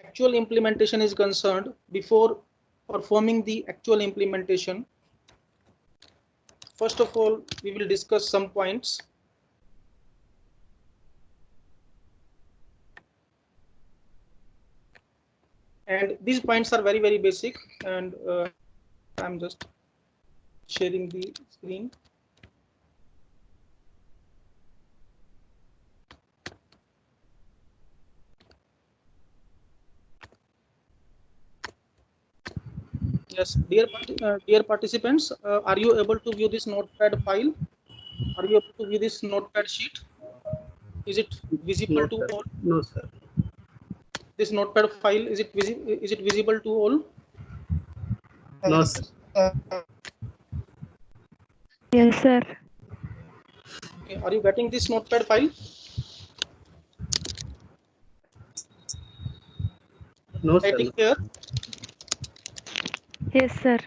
actual implementation is concerned, before performing the actual implementation, first of all, we will discuss some points. And these points are very, very basic. And I'm just sharing the screen. Yes, dear participants, are you able to view this notepad file? Are you able to view this notepad sheet? Is it visible to all? No, sir. This notepad file, is it visible to all? No, sir. Yes, sir. Okay, are you getting this notepad file? No, sir. Writing here. Yes, sir.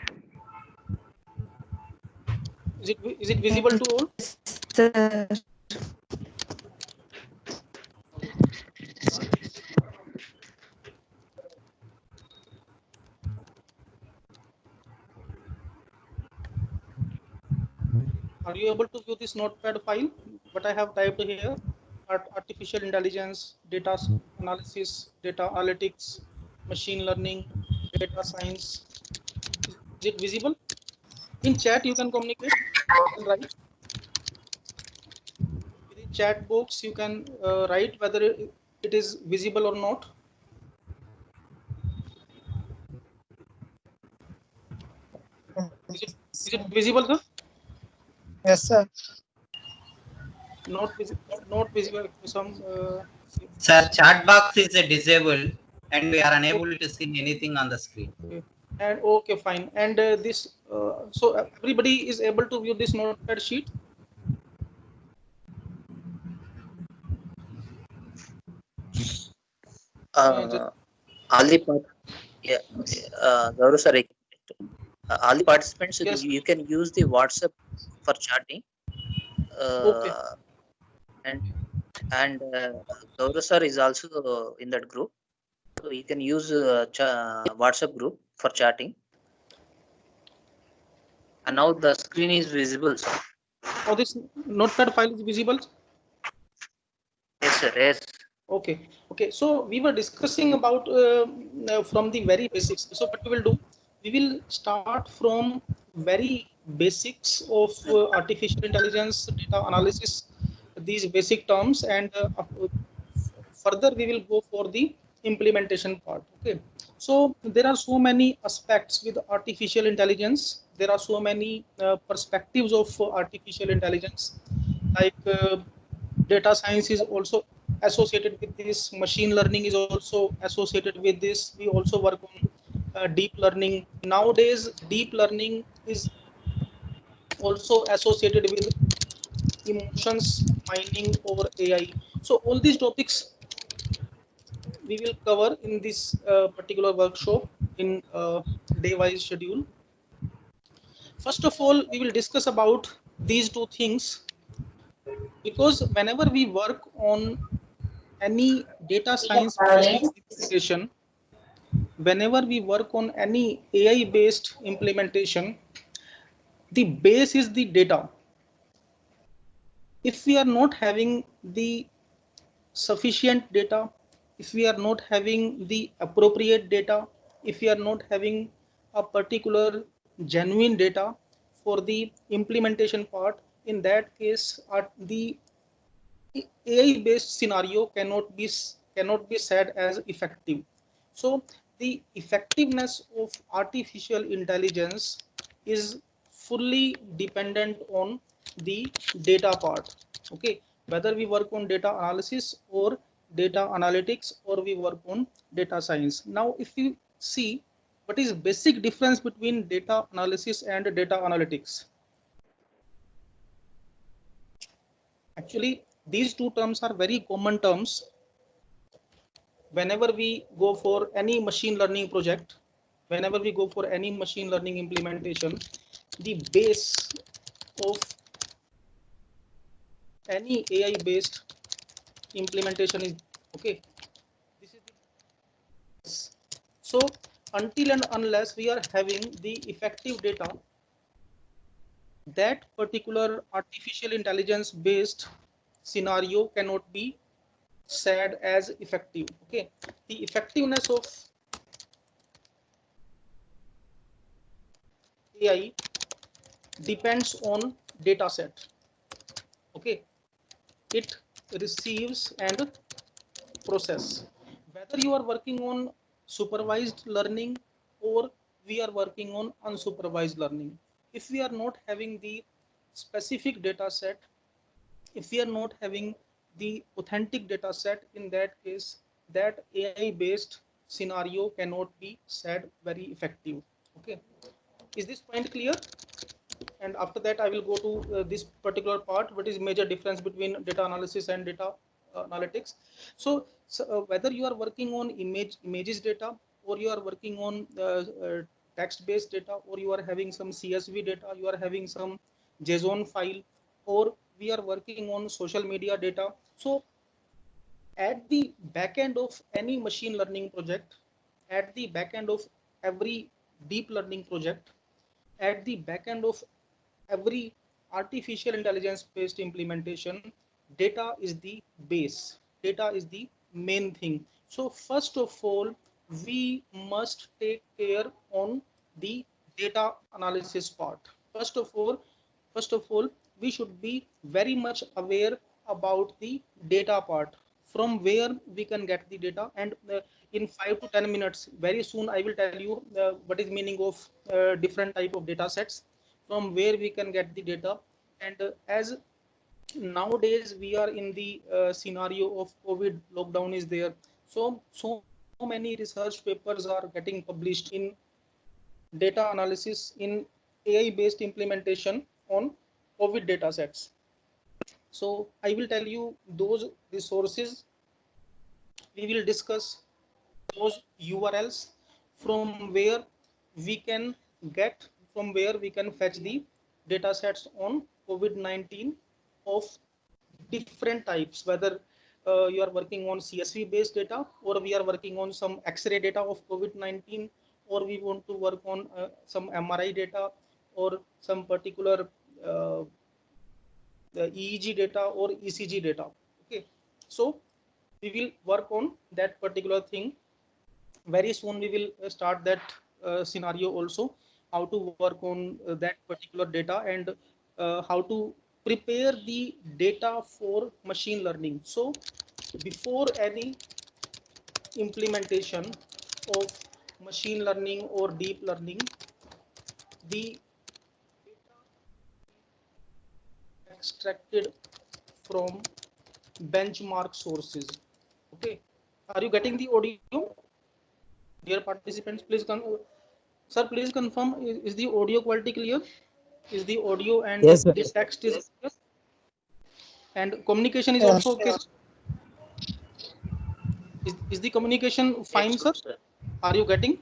Is it visible to all? Sir. Are you able to view this notepad file? What I have typed here: artificial intelligence, data analysis, data analytics, machine learning, data science. Is it visible? In chat, you can communicate. You can write. In chat box, you can write whether it is visible or not. Is it visible, sir? Yes, sir. Not visible. Some. Sir, chat box is disabled and we are unable to see anything on the screen. Okay. And okay, fine. And this, so everybody is able to view this notepad sheet. All the Gaurav sir, all the participants, Yes. you can use the WhatsApp for chatting. Okay. And Gaurav sir is also in that group, so you can use WhatsApp group for chatting. And now the screen is visible, sir. Oh, this notepad file is visible? Yes, sir. Yes. Okay. Okay. So we were discussing about from the very basics. So what we will do, we will start from very basics of artificial intelligence, data analysis, these basic terms, and further we will go for the implementation part. Okay. So there are so many aspects with artificial intelligence. There are so many perspectives of artificial intelligence, like data science is also associated with this, machine learning is also associated with this. We also work on deep learning. Nowadays deep learning is also associated with emotions mining over AI. So all these topics we will cover in this particular workshop in day wise schedule. First of all, we will discuss about these two things, because whenever we work on any data science based implementation, whenever we work on any AI based implementation, the base is the data. If we are not having the sufficient data, if we are not having the appropriate data, if we are not having a particular genuine data for the implementation part, in that case the AI based scenario cannot be said as effective. So the effectiveness of artificial intelligence is fully dependent on the data part. Okay, whether we work on data analysis or data analytics, or we work on data science. Now if you see, what is basic difference between data analysis and data analytics? Actually, these two terms are very common terms. Whenever we go for any machine learning project, whenever we go for any machine learning implementation, the base of any AI based implementation is, okay, this is the So until and unless we are having the effective data, that particular artificial intelligence based scenario cannot be said as effective. Okay, the effectiveness of AI depends on data set. Okay, it receives and process. Whether you are working on supervised learning or we are working on unsupervised learning, if we are not having the specific data set, if we are not having the authentic data set, in that case, that AI based scenario cannot be said very effective. Okay, is this point clear? And after that I will go to this particular part, what is major difference between data analysis and data analytics. So whether you are working on images data, or you are working on text based data, or you are having some CSV data, you are having some JSON file, or we are working on social media data. So at the back end of any machine learning project, at the back end of every deep learning project, at the back end of every artificial intelligence based implementation, data is the base, data is the main thing. So first of all, we must take care on the data analysis part. First of all, we should be very much aware about the data part, from where we can get the data. And in 5 to 10 minutes, very soon I will tell you what is meaning of different type of data sets, from where we can get the data. And as nowadays we are in the scenario of COVID lockdown is there, so many research papers are getting published in data analysis in AI based implementation on COVID data sets. So I will tell you those resources. We will discuss those URLs from where we can get, from where we can fetch the data sets on COVID-19 of different types, whether you are working on CSV based data, or we are working on some X-ray data of COVID-19, or we want to work on some MRI data, or some particular EEG data or ECG data. Okay, so we will work on that particular thing. Very soon we will start that scenario also, how to work on that particular data, and how to prepare the data for machine learning. So before any implementation of machine learning or deep learning, the data extracted from benchmark sources. Okay, are you getting the audio? Dear participants, please sir, please confirm, is the audio quality clear? Is the audio and Yes, sir. the text is clear? And communication is Yes. also okay? Is the communication fine, Yes, sir? sir. Are you getting?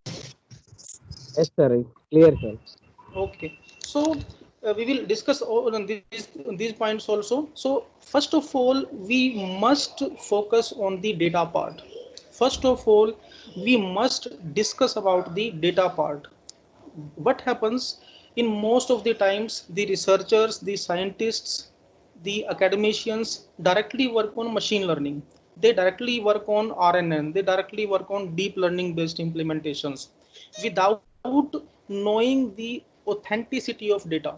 Yes, sir. It's clear, sir. Okay. So we will discuss all on these points also. So first of all, we must focus on the data part. First of all, we must discuss about the data part. What happens in most of the times, the researchers, the scientists, the academicians directly work on machine learning, they directly work on RNN, they directly work on deep learning based implementations without knowing the authenticity of data.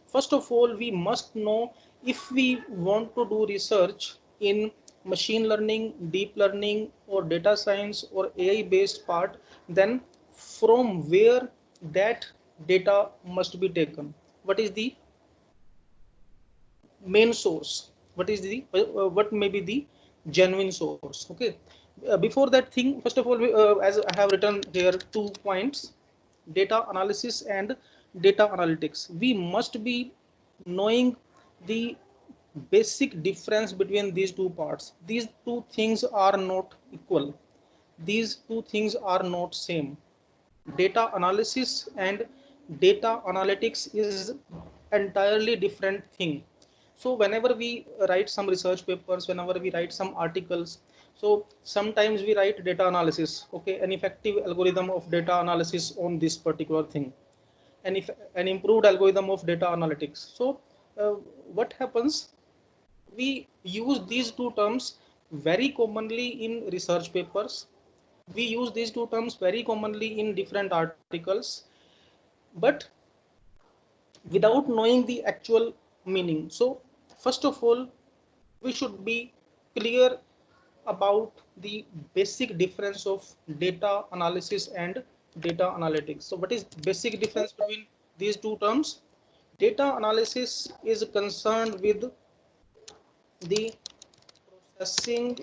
First of all, we must know, if we want to do research in machine learning, deep learning, or data science, or AI based part, then from where that data must be taken. What is the main source? What is the what may be the genuine source? Okay. Before that thing, first of all, as I have written here 2 points: data analysis and data analytics. We must be knowing the basic difference between these two parts. These two things are not equal. These two things are not same. Data analysis and data analytics is entirely different thing. So whenever we write some research papers, whenever we write some articles, so sometimes we write data analysis, okay, an effective algorithm of data analysis on this particular thing, and if an improved algorithm of data analytics. So uh, what happens, we use these two terms very commonly in research papers, we use these two terms very commonly in different articles, but without knowing the actual meaning. So first of all, we should be clear about the basic difference of data analysis and data analytics. So what is basic difference between these two terms? Data analysis is concerned with the processing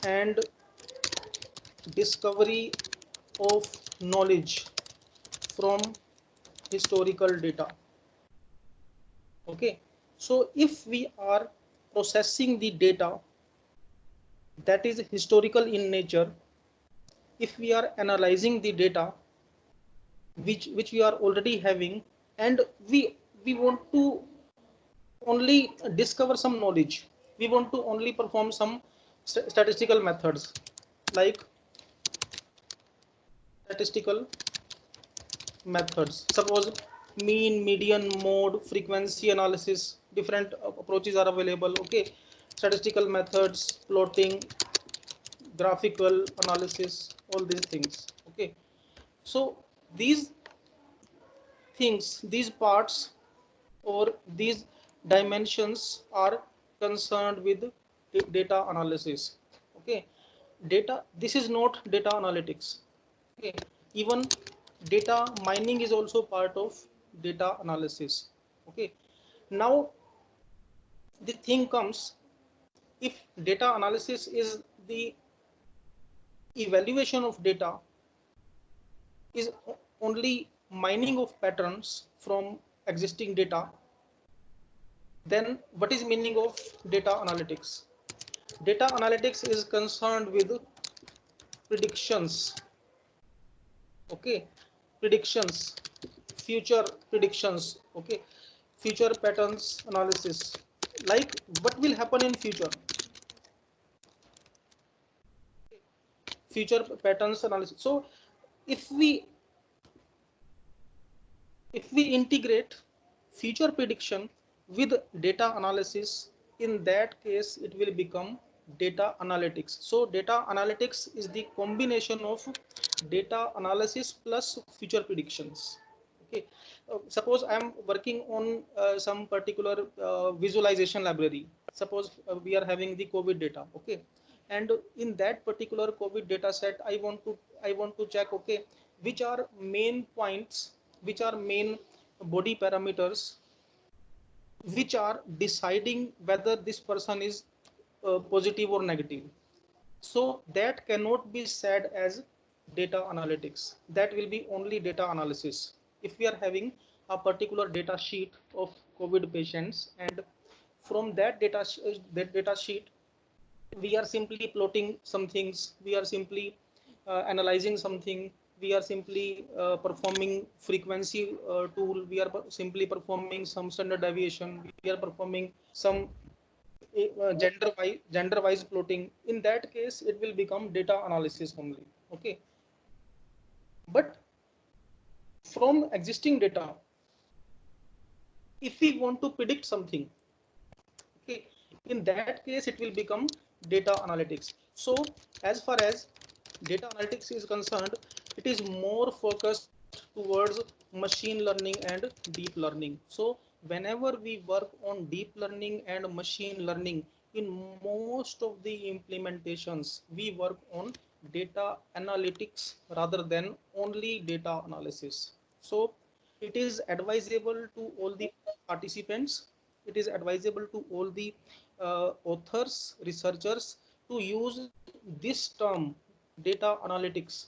and discovery of knowledge from historical data. Okay, so if we are processing the data that is historical in nature, if we are analyzing the data which we are already having, and we want to only discover some knowledge, we want to only perform some statistical methods like statistical methods, suppose mean, median, mode, frequency analysis, different approaches are available. Okay, statistical methods, plotting, graphical analysis, all these things. Okay, so these things, these parts or these dimensions are concerned with data analysis. Okay, data, this is not data analytics. Okay, even data mining is also part of data analysis. Okay, now the thing comes, if data analysis is the evaluation of data, is only mining of patterns from existing data, then what is meaning of data analytics? Data analytics is concerned with predictions. Okay, predictions, future predictions. Okay, future patterns analysis, like what will happen in future, future patterns analysis. So if we integrate future prediction with data analysis, in that case it will become data analytics. So data analytics is the combination of data analysis plus future predictions. Okay, suppose I am working on some particular visualization library. Suppose we are having the COVID data. Okay, and in that particular COVID data set, I want to check, okay, which are main points, which are main body parameters which are deciding whether this person is positive or negative. So that cannot be said as data analytics. That will be only data analysis. If we are having a particular data sheet of COVID patients, and from that data sheet, we are simply plotting some things, we are simply analyzing something, we are simply performing frequency tool, we are simply performing some standard deviation, we are performing some gender wise plotting. In that case it will become data analysis only. Okay, but from existing data, if we want to predict something, okay, in that case it will become data analytics. So as far as data analytics is concerned, it is more focused towards machine learning and deep learning. So whenever we work on deep learning and machine learning, in most of the implementations we work on data analytics rather than only data analysis. So it is advisable to all the participants, it is advisable to all the authors, researchers, to use this term data analytics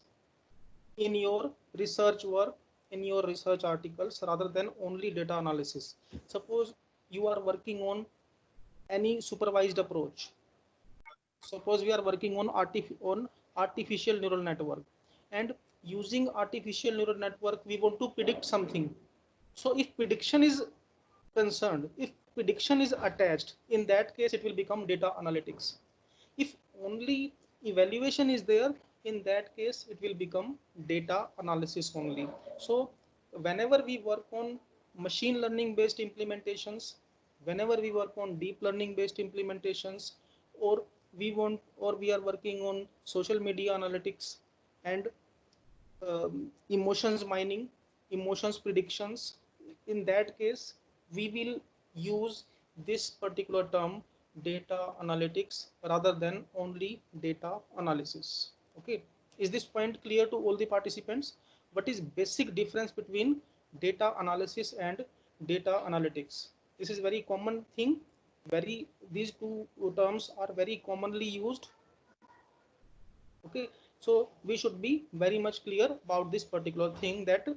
in your research work, in your research articles, rather than only data analysis. Suppose you are working on any supervised approach. Suppose we are working on artificial neural network, and using artificial neural network we want to predict something. So if prediction is concerned, if prediction is attached, in that case it will become data analytics. If only evaluation is there, in that case it will become data analysis only. So whenever we work on machine learning based implementations, whenever we work on deep learning based implementations, or we are working on social media analytics and emotions mining, emotions predictions, in that case we will use this particular term data analytics rather than only data analysis. Okay, is this point clear to all the participants? What is basic difference between data analysis and data analytics? This is very common thing. These two terms are very commonly used. Okay, so we should be very much clear about this particular thing, that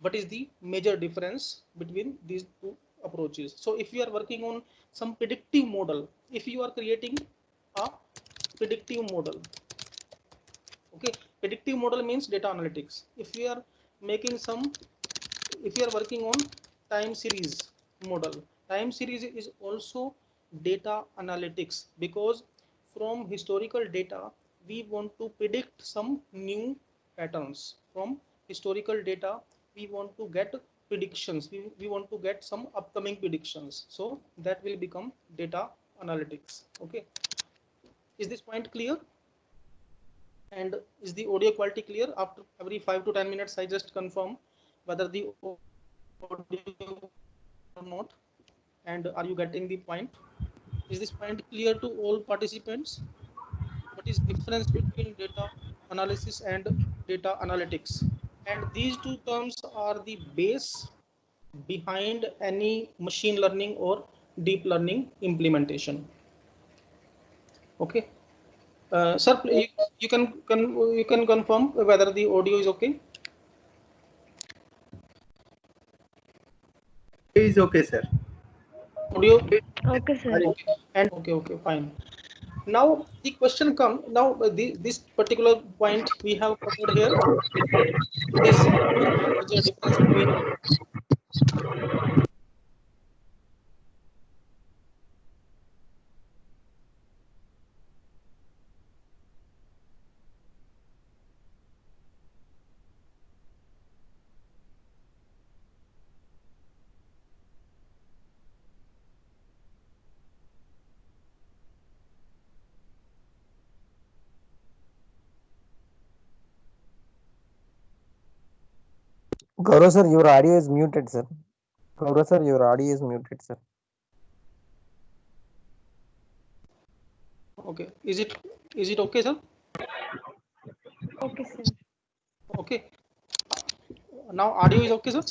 what is the major difference between these two approaches. So if you are working on some predictive model, if you are creating a predictive model, okay, predictive model means data analytics. If you are making some, if you are working on time series model, time series is also data analytics, because from historical data we want to predict some new patterns. From historical data we want to get predictions, we want to get some upcoming predictions, so that will become data analytics. Okay, is this point clear? And is the audio quality clear? After every 5 to 10 minutes I just confirm whether the audio or not, and are you getting the point? Is this point clear to all participants? What is difference between data analysis and data analytics? And these two terms are the base behind any machine learning or deep learning implementation. Okay, sir, you can confirm whether the audio is okay. Is okay, sir. Audio Okay, sir. okay, and okay, fine. Now the question comes, now this particular point we have covered here is major difference between Gaurav sir, your audio is muted, sir. Gaurav sir, your audio is muted, sir. okay, is it okay, sir? Okay, sir. Okay, now audio is okay, sir?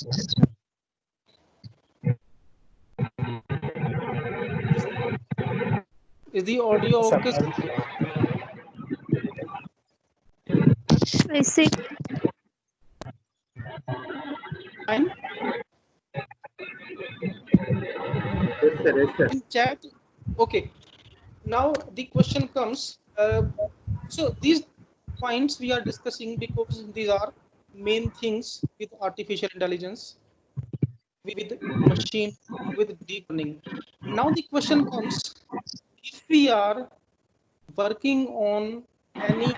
Is the audio Sir, okay, sir? I see. Fine. Yes, sir. Yes, sir. In chat, okay. Now the question comes, so these points we are discussing because these are main things with artificial intelligence, with machine, with deep learning. Now the question comes, if we are working on any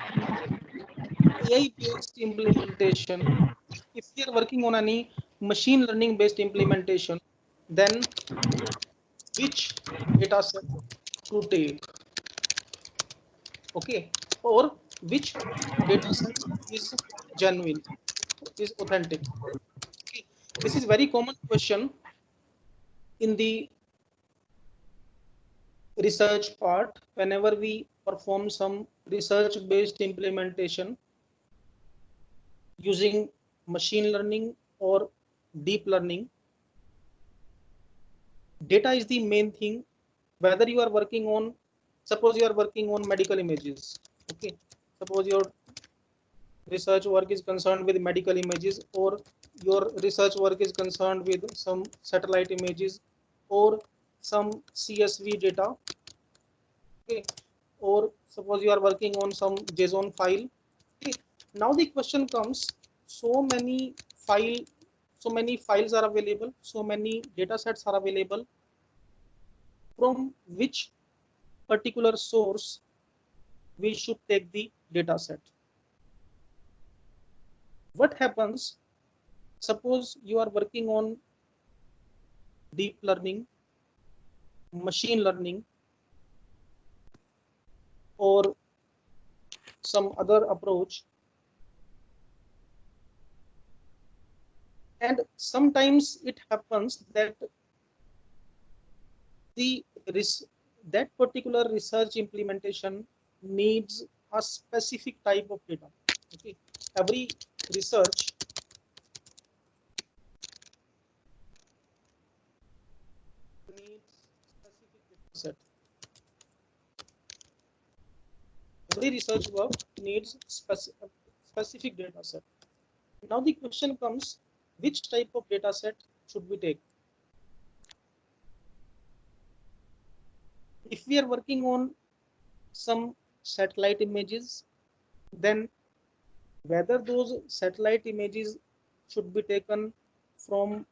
AI based implementation, if we are working on any machine learning based implementation, then which data set to take? Okay, or which data set is genuine, is authentic? Okay, this is very common question in the research part. Whenever we perform some research based implementation using machine learning or deep learning, data is the main thing. Whether you are working on, suppose you are working on medical images, okay, suppose your research work is concerned with medical images, or your research work is concerned with some satellite images or some CSV data, okay, or suppose you are working on some JSON file. Okay, now the question comes, so many file so many files are available, so many data sets are available, from which particular source we should take the data set. What happens? Suppose you are working on deep learning, machine learning, or some other approach, and sometimes it happens that that particular research implementation needs a specific type of data. Okay, every research needs specific data set. Every research work needs specific data set. Now the question comes, which type of data set should we take? If we are working on some satellite images, then whether those satellite images should be taken from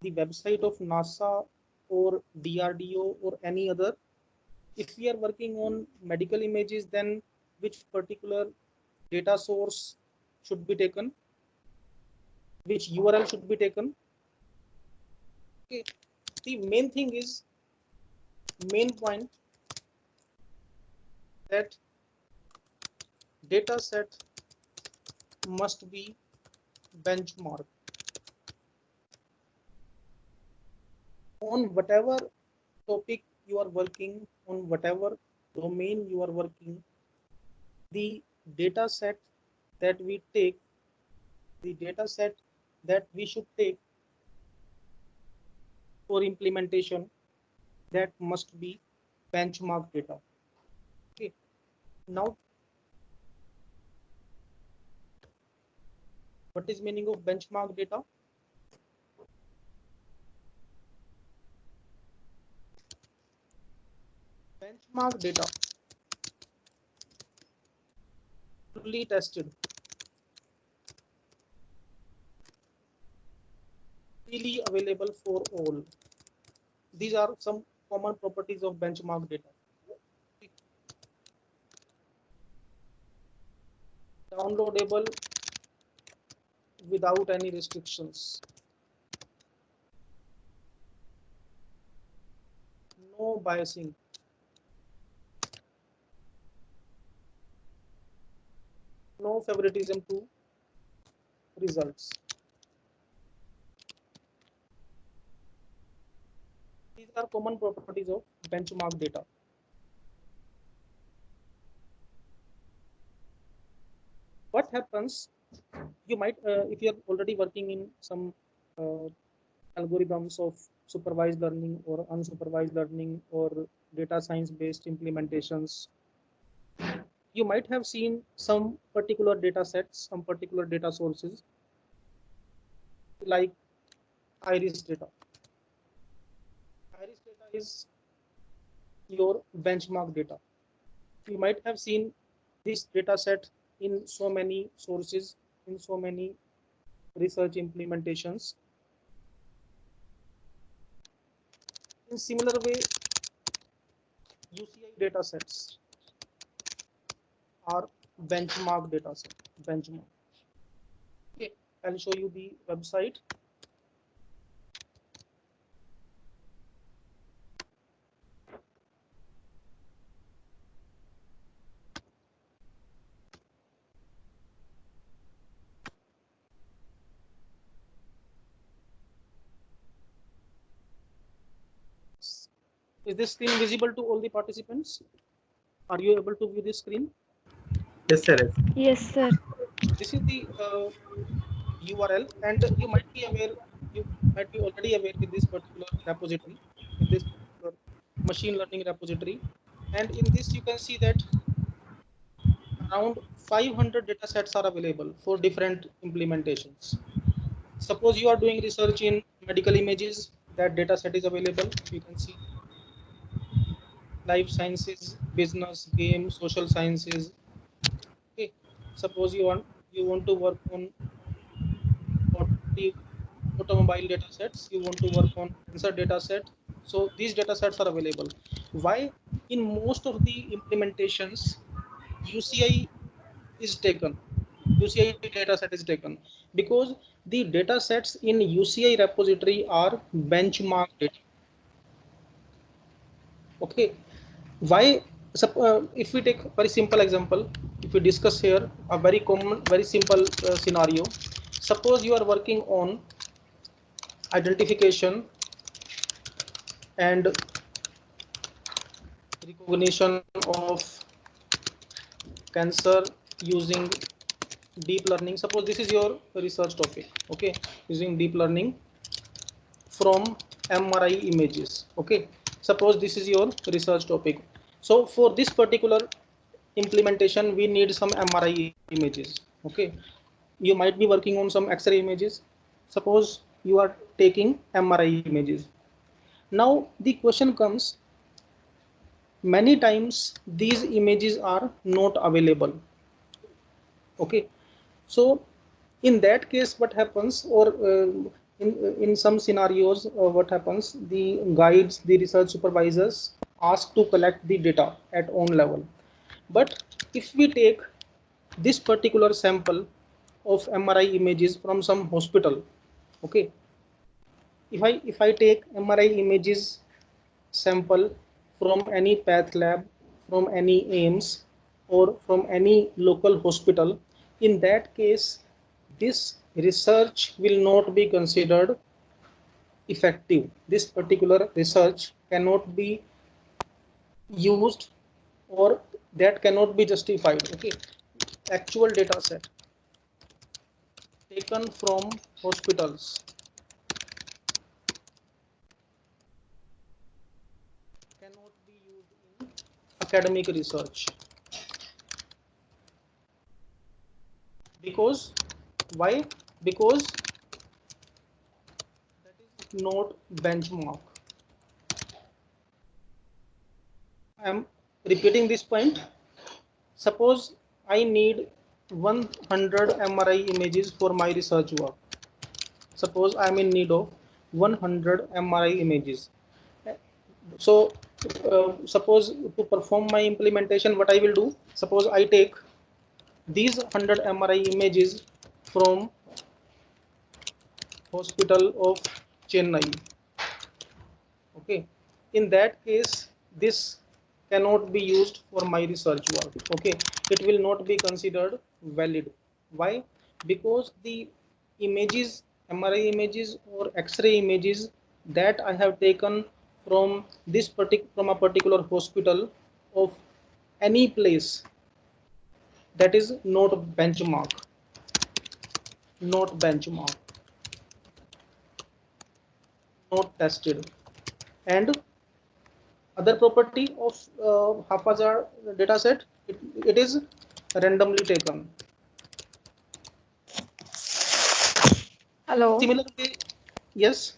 the website of NASA or DRDO or any other. If we are working on medical images, then which particular data source should be taken, which URL should be taken. Okay, the main thing is, main point, that data set must be benchmarked on whatever topic you are working on, whatever domain you are working. The data set that we take, the data set that we should take for implementation, that must be benchmark data. Okay, now what is meaning of benchmark data? Benchmark data, fully tested, freely available for all. These are some common properties of benchmark data. Downloadable without any restrictions. No biasing. No favoritism to results. These are common properties of benchmark data. What happens? You might, if you are already working in some algorithms of supervised learning or unsupervised learning or data science based implementations, you might have seen some particular data sets, some particular data sources, like iris data. Iris data is your benchmark data. You might have seen this data set in so many sources, in so many research implementations. In similar way, UCI data sets are benchmark data set. Benchmark. Okay, I'll show you the website. Is this screen visible to all the participants? Are you able to view this screen? Yes, sir. Yes. Yes, sir. This is the URL, and you might be aware, you might be already aware with this particular repository, with this particular machine learning repository. And in this, you can see that around 500 data sets are available for different implementations. Suppose you are doing research in medical images, that data set is available. You can see life sciences, business, game, social sciences. Okay. Suppose you want to work on automobile data sets, you want to work on cancer data set, So these data sets are available. Why? In most of the implementations, UCI is taken. UCI data set is taken because the data sets in UCI repository are benchmark data. Okay. Why? If we take very simple example, if we discuss here a very common, very simple scenario. Suppose you are working on identification and recognition of cancer using deep learning. Suppose this is your research topic. Okay, using deep learning from MRI images. Okay, suppose this is your research topic. So for this particular implementation, we need some MRI images. Okay, you might be working on some X-ray images. Suppose you are taking MRI images. Now the question comes, many times these images are not available. Okay, so in that case what happens, or in some scenarios what happens, the guides, the research supervisors ask to collect the data at own level. But if we take this particular sample of MRI images from some hospital, okay, if I take MRI images sample from any path lab, from any AIMS, or from any local hospital, in that case, this research will not be considered effective. This particular research cannot be used, or that cannot be justified. Okay, actual data set taken from hospitals cannot be used in academic research. Because why? Because that is not benchmark. I am repeating this point. Suppose I need 100 MRI images for my research work. Suppose I am in need of 100 MRI images. So suppose to perform my implementation, what I will do, suppose I take these 100 MRI images from hospital of Chennai. Okay, in that case, this cannot be used for my research work. Okay, it will not be considered valid. Why? Because the images, MRI images or X-ray images that I have taken from from a particular hospital of any place, that is not benchmark, not benchmark, not tested. And other property of haphazard data set, it is randomly taken. Hello. Similarly, yes.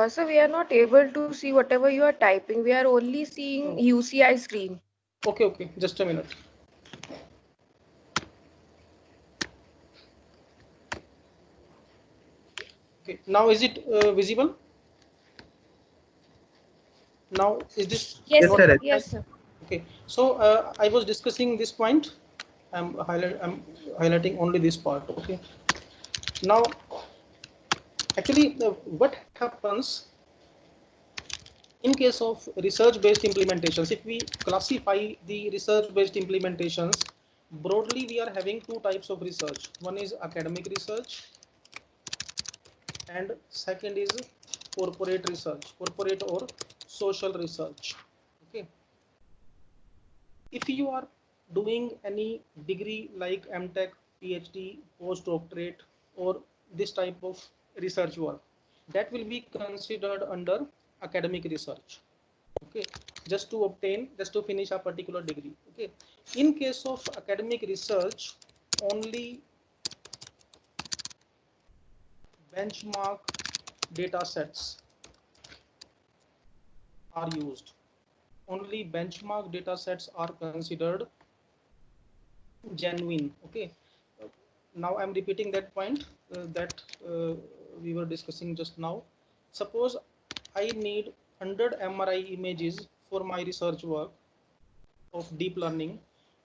So we are not able to see whatever you are typing. We are only seeing UCI screen. Okay, just a minute. Okay, now is it visible? Now is this? Yes, Yes, sir. sir. Yes, sir. Okay, so I was discussing this point. I'm highlighting only this part. Okay, now actually what happens in case of research based implementations? If we classify the research based implementations broadly, we are having two types of research. One is academic research and second is corporate research, corporate or social research. Okay, if you are doing any degree like MTech, PhD, postdoctorate, or this type of research work, that will be considered under academic research. Okay, just to finish a particular degree. Okay, in case of academic research, only benchmark data sets are used. Only benchmark data sets are considered genuine. Okay, now I'm repeating that point that we were discussing just now. Suppose I need 100 MRI images for my research work of deep learning,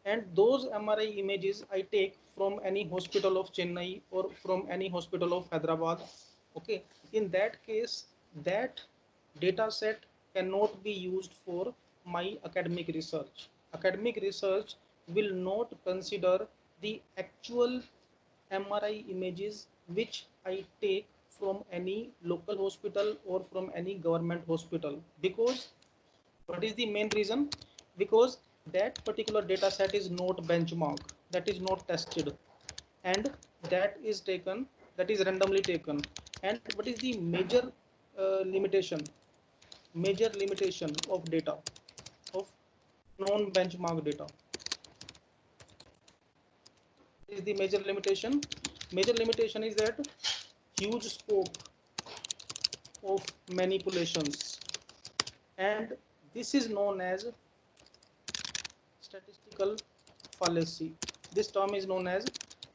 and those MRI images I take from any hospital of Chennai or from any hospital of Hyderabad. Okay, in that case, that data set cannot be used for my academic research. Academic research will not consider the actual MRI images which I take from any local hospital or from any government hospital. Because what is the main reason? Because that particular data set is not benchmark, that is not tested, and that is taken, that is randomly taken. And what is the major limitation? Major limitation of data, of non-benchmark data. Is the major limitation? Major limitation is that huge scope of manipulations, and this is known as statistical fallacy. This term is known as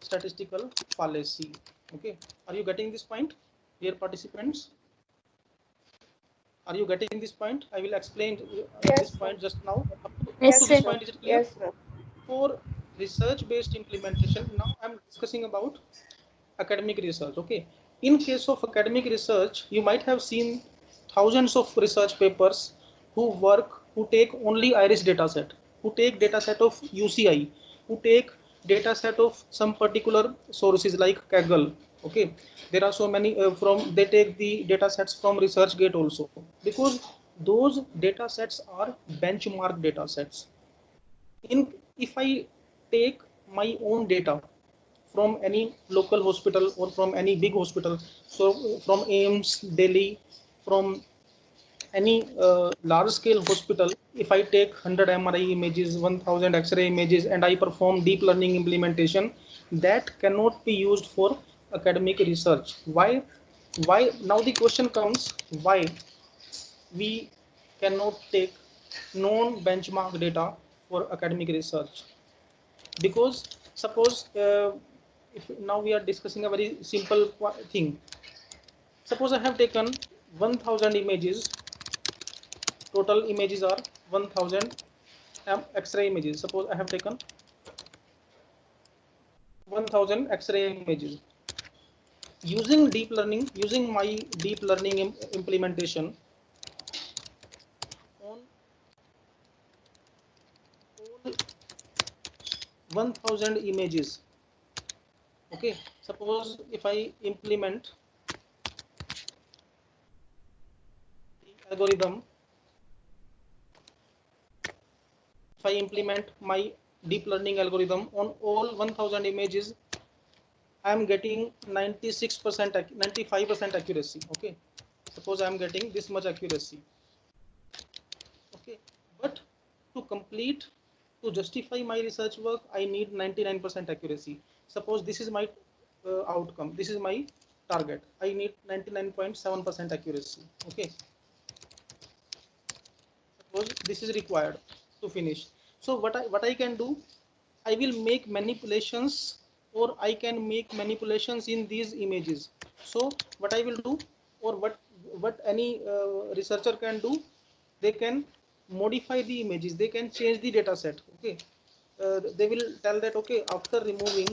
statistical fallacy. Okay, are you getting this point, dear participants? Are you getting this point? I will explain Yes, this point just now. Yes, Up to sir. this point, is it clear? Yes, sir. For research-based implementation, now I'm discussing about academic research. Okay, in case of academic research, you might have seen thousands of research papers who take only iris dataset, who take dataset of UCI, who take dataset of some particular sources like Kaggle. Okay, there are so many they take the datasets from ResearchGate also, because those datasets are benchmark datasets. If I take my own data from any local hospital or from any big hospital, so from AIIMS Delhi, from any large scale hospital, if I take 100 MRI images, 1000 X-ray images, and I perform deep learning implementation, that cannot be used for academic research. Why now the question comes, why we cannot take non benchmark data for academic research? Because suppose if now we are discussing a very simple thing. Suppose I have taken 1000 images, total images are 1000 X-ray images. Suppose I have taken 1000 X-ray images. Using deep learning, using my deep learning implementation on all 1000 images. Okay, suppose if I implement the algorithm, if I implement my deep learning algorithm on all 1000 images, I am getting 96%, 95% accuracy. Okay, suppose I am getting this much accuracy. Okay, but to complete, to justify my research work, I need 99% accuracy. Suppose this is my outcome, this is my target, I need 99.7% accuracy. Okay, suppose this is required to finish. So what I can do, I will make manipulations, or I can make manipulations in these images. So what I will do, or what any researcher can do, they can modify the images, they can change the data set. Okay, they will tell that, okay, after removing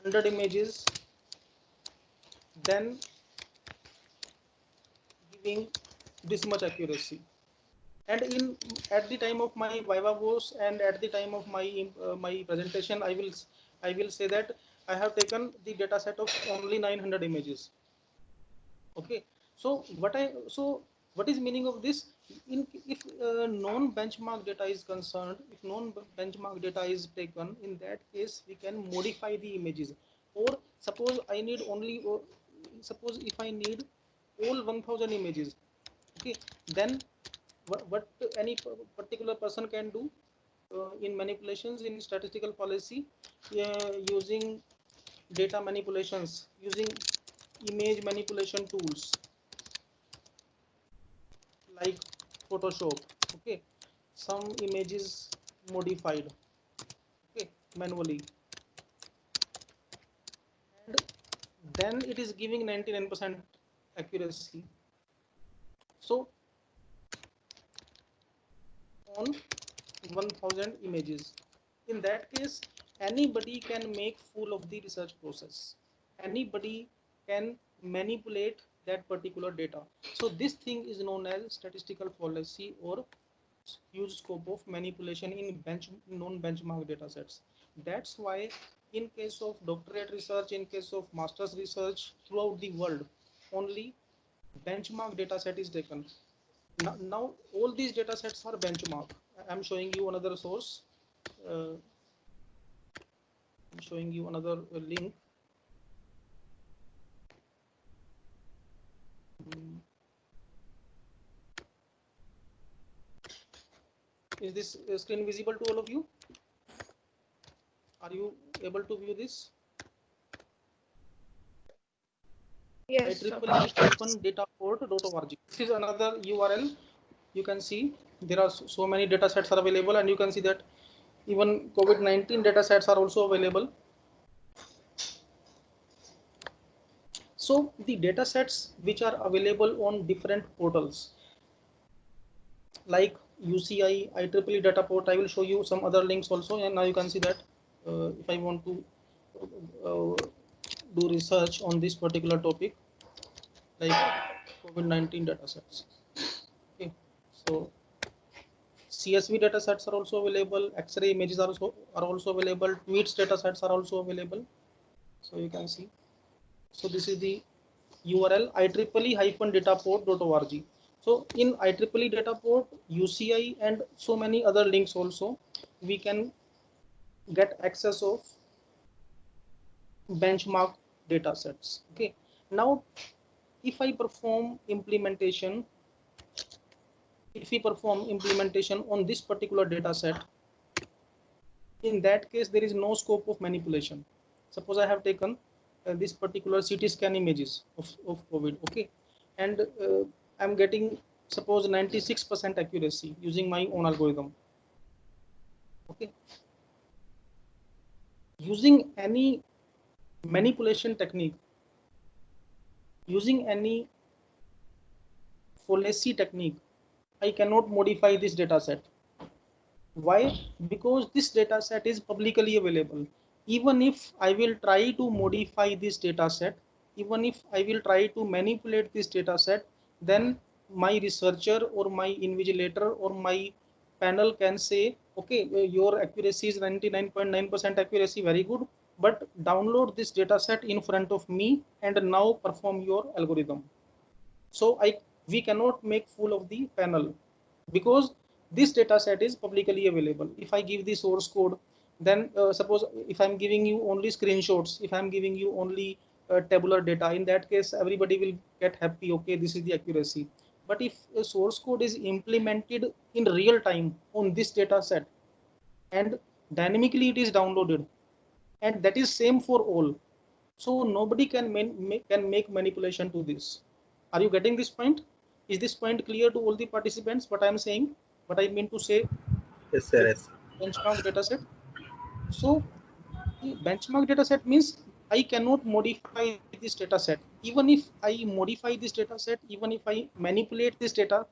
100 images, then giving this much accuracy. And at the time of my viva voce and at the time of my presentation, I will say that I have taken the data set of only 900 images. Okay, so what is meaning of this? If non benchmark data is concerned, if non benchmark data is taken, in that case we can modify the images. Or suppose I need only, suppose if I need all 1000 images, okay, then what any particular person can do in manipulations, in statistical policy, using data manipulations, using image manipulation tools like Photoshop. Okay, some images modified, okay, manually, and then it is giving 99% accuracy. So on 1000 images, in that case anybody can make fool of the research process, anybody can manipulate that particular data. So this thing is known as statistical fallacy or huge scope of manipulation in non-benchmark data sets. That's why in case of doctorate research, in case of master's research throughout the world, only benchmark data set is taken. Now all these data sets are benchmark. I'm showing you another source. I'm showing you another link. Is this screen visible to all of you? Are you able to view this? Yes, sir. IEEE-dataport.org. This is another URL. You can see there are so many data sets are available, and you can see that even COVID-19 data sets are also available. So the data sets which are available on different portals like UCI, IEEE Dataport, I will show you some other links also, and now you can see that if I want to do research on this particular topic like COVID-19 data sets. Okay, so CSV data sets are also available, X-ray images are also available, tweets data sets are also available. So you can see. So this is the URL IEEE-dataport.org. So in IEEE Dataport, UCI and so many other links also, we can get access of benchmark data sets. Okay. Now, if I perform implementation, if we perform implementation on this particular data set, in that case, there is no scope of manipulation. Suppose I have taken this particular CT scan images of COVID, okay, and I'm getting suppose 96% accuracy using my own algorithm, okay. Using any manipulation technique, using any fallacy technique, I cannot modify this data set. Why? Because this data set is publicly available. Even if I will try to modify this data set, even if I will try to manipulate this data set, then my researcher or my invigilator or my panel can say, okay, your accuracy is 99.9% accuracy, very good, but download this data set in front of me and now perform your algorithm. So we cannot make fool of the panel because this data set is publicly available. If I give the source code, then suppose if I'm giving you only screenshots, if I'm giving you only tabular data, in that case everybody will get happy, okay, this is the accuracy. But if a source code is implemented in real time on this data set and dynamically it is downloaded, and that is same for all, so nobody can make manipulation to this. Are you getting this point? Is this point clear to all the participants? What I'm saying, what I mean to say? Yes, sir. Yes. Benchmark data set. So the benchmark data set means I cannot modify this data set. Even if I modify this data set, even if I manipulate this data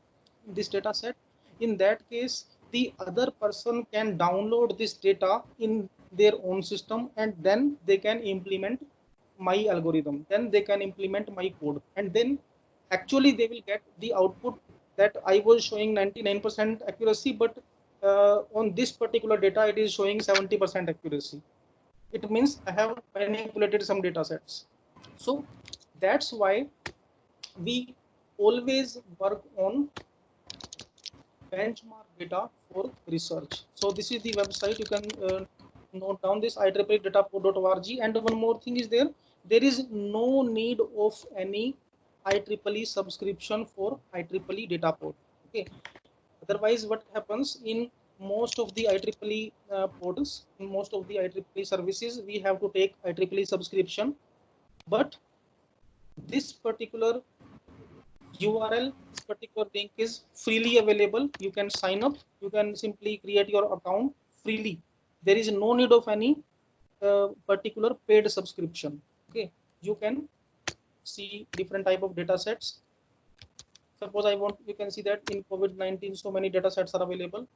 set, in that case, the other person can download this data in their own system and then they can implement my algorithm. Then they can implement my code. And then actually they will get the output that I was showing 99% accuracy, but on this particular data, it is showing 70% accuracy. It means I have manipulated some data sets. So that's why we always work on benchmark data for research. So this is the website. You can note down this IEEE-dataport.org. And one more thing is there is no need of any IEEE subscription for IEEE Dataport. Okay. Otherwise, what happens in most of the IEEE portals, in most of the IEEE services, we have to take IEEE subscription. But this particular URL, this particular link is freely available. You can sign up. You can simply create your account freely. There is no need of any particular paid subscription. Okay, you can see different type of data sets. suppose I want, you can see that in COVID-19, so many data sets are available.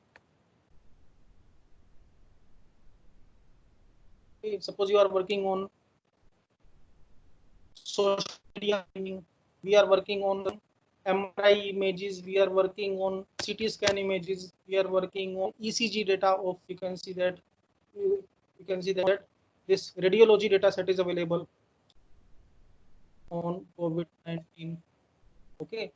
Okay, suppose you are working on social media, we are working on MRI images, we are working on CT scan images, we are working on ECG data of, you can see that this radiology data set is available on COVID-19. Okay,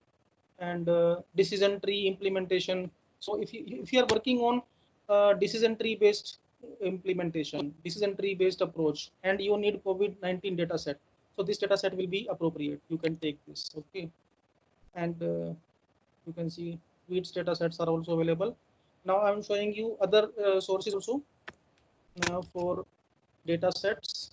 and decision tree implementation. So if you are working on decision tree based implementation, decision tree based approach, and you need COVID-19 data set, so this data set will be appropriate. You can take this. Okay, and you can see which data sets are also available. Now I'm showing you other sources also for data sets.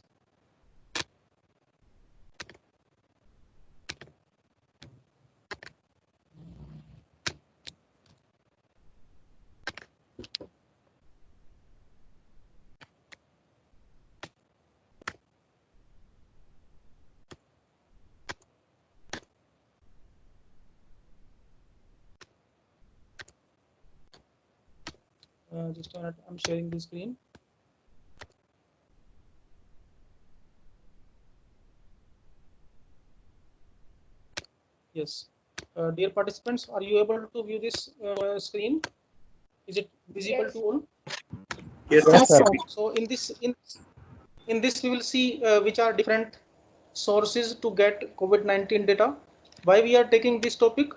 Just a minute, I'm sharing the screen. Yes. Dear participants, are you able to view this screen? Is it visible Yes. to all? Yes, Yes, sir. sir. So in this we will see which are different sources to get COVID-19 data. Why we are taking this topic?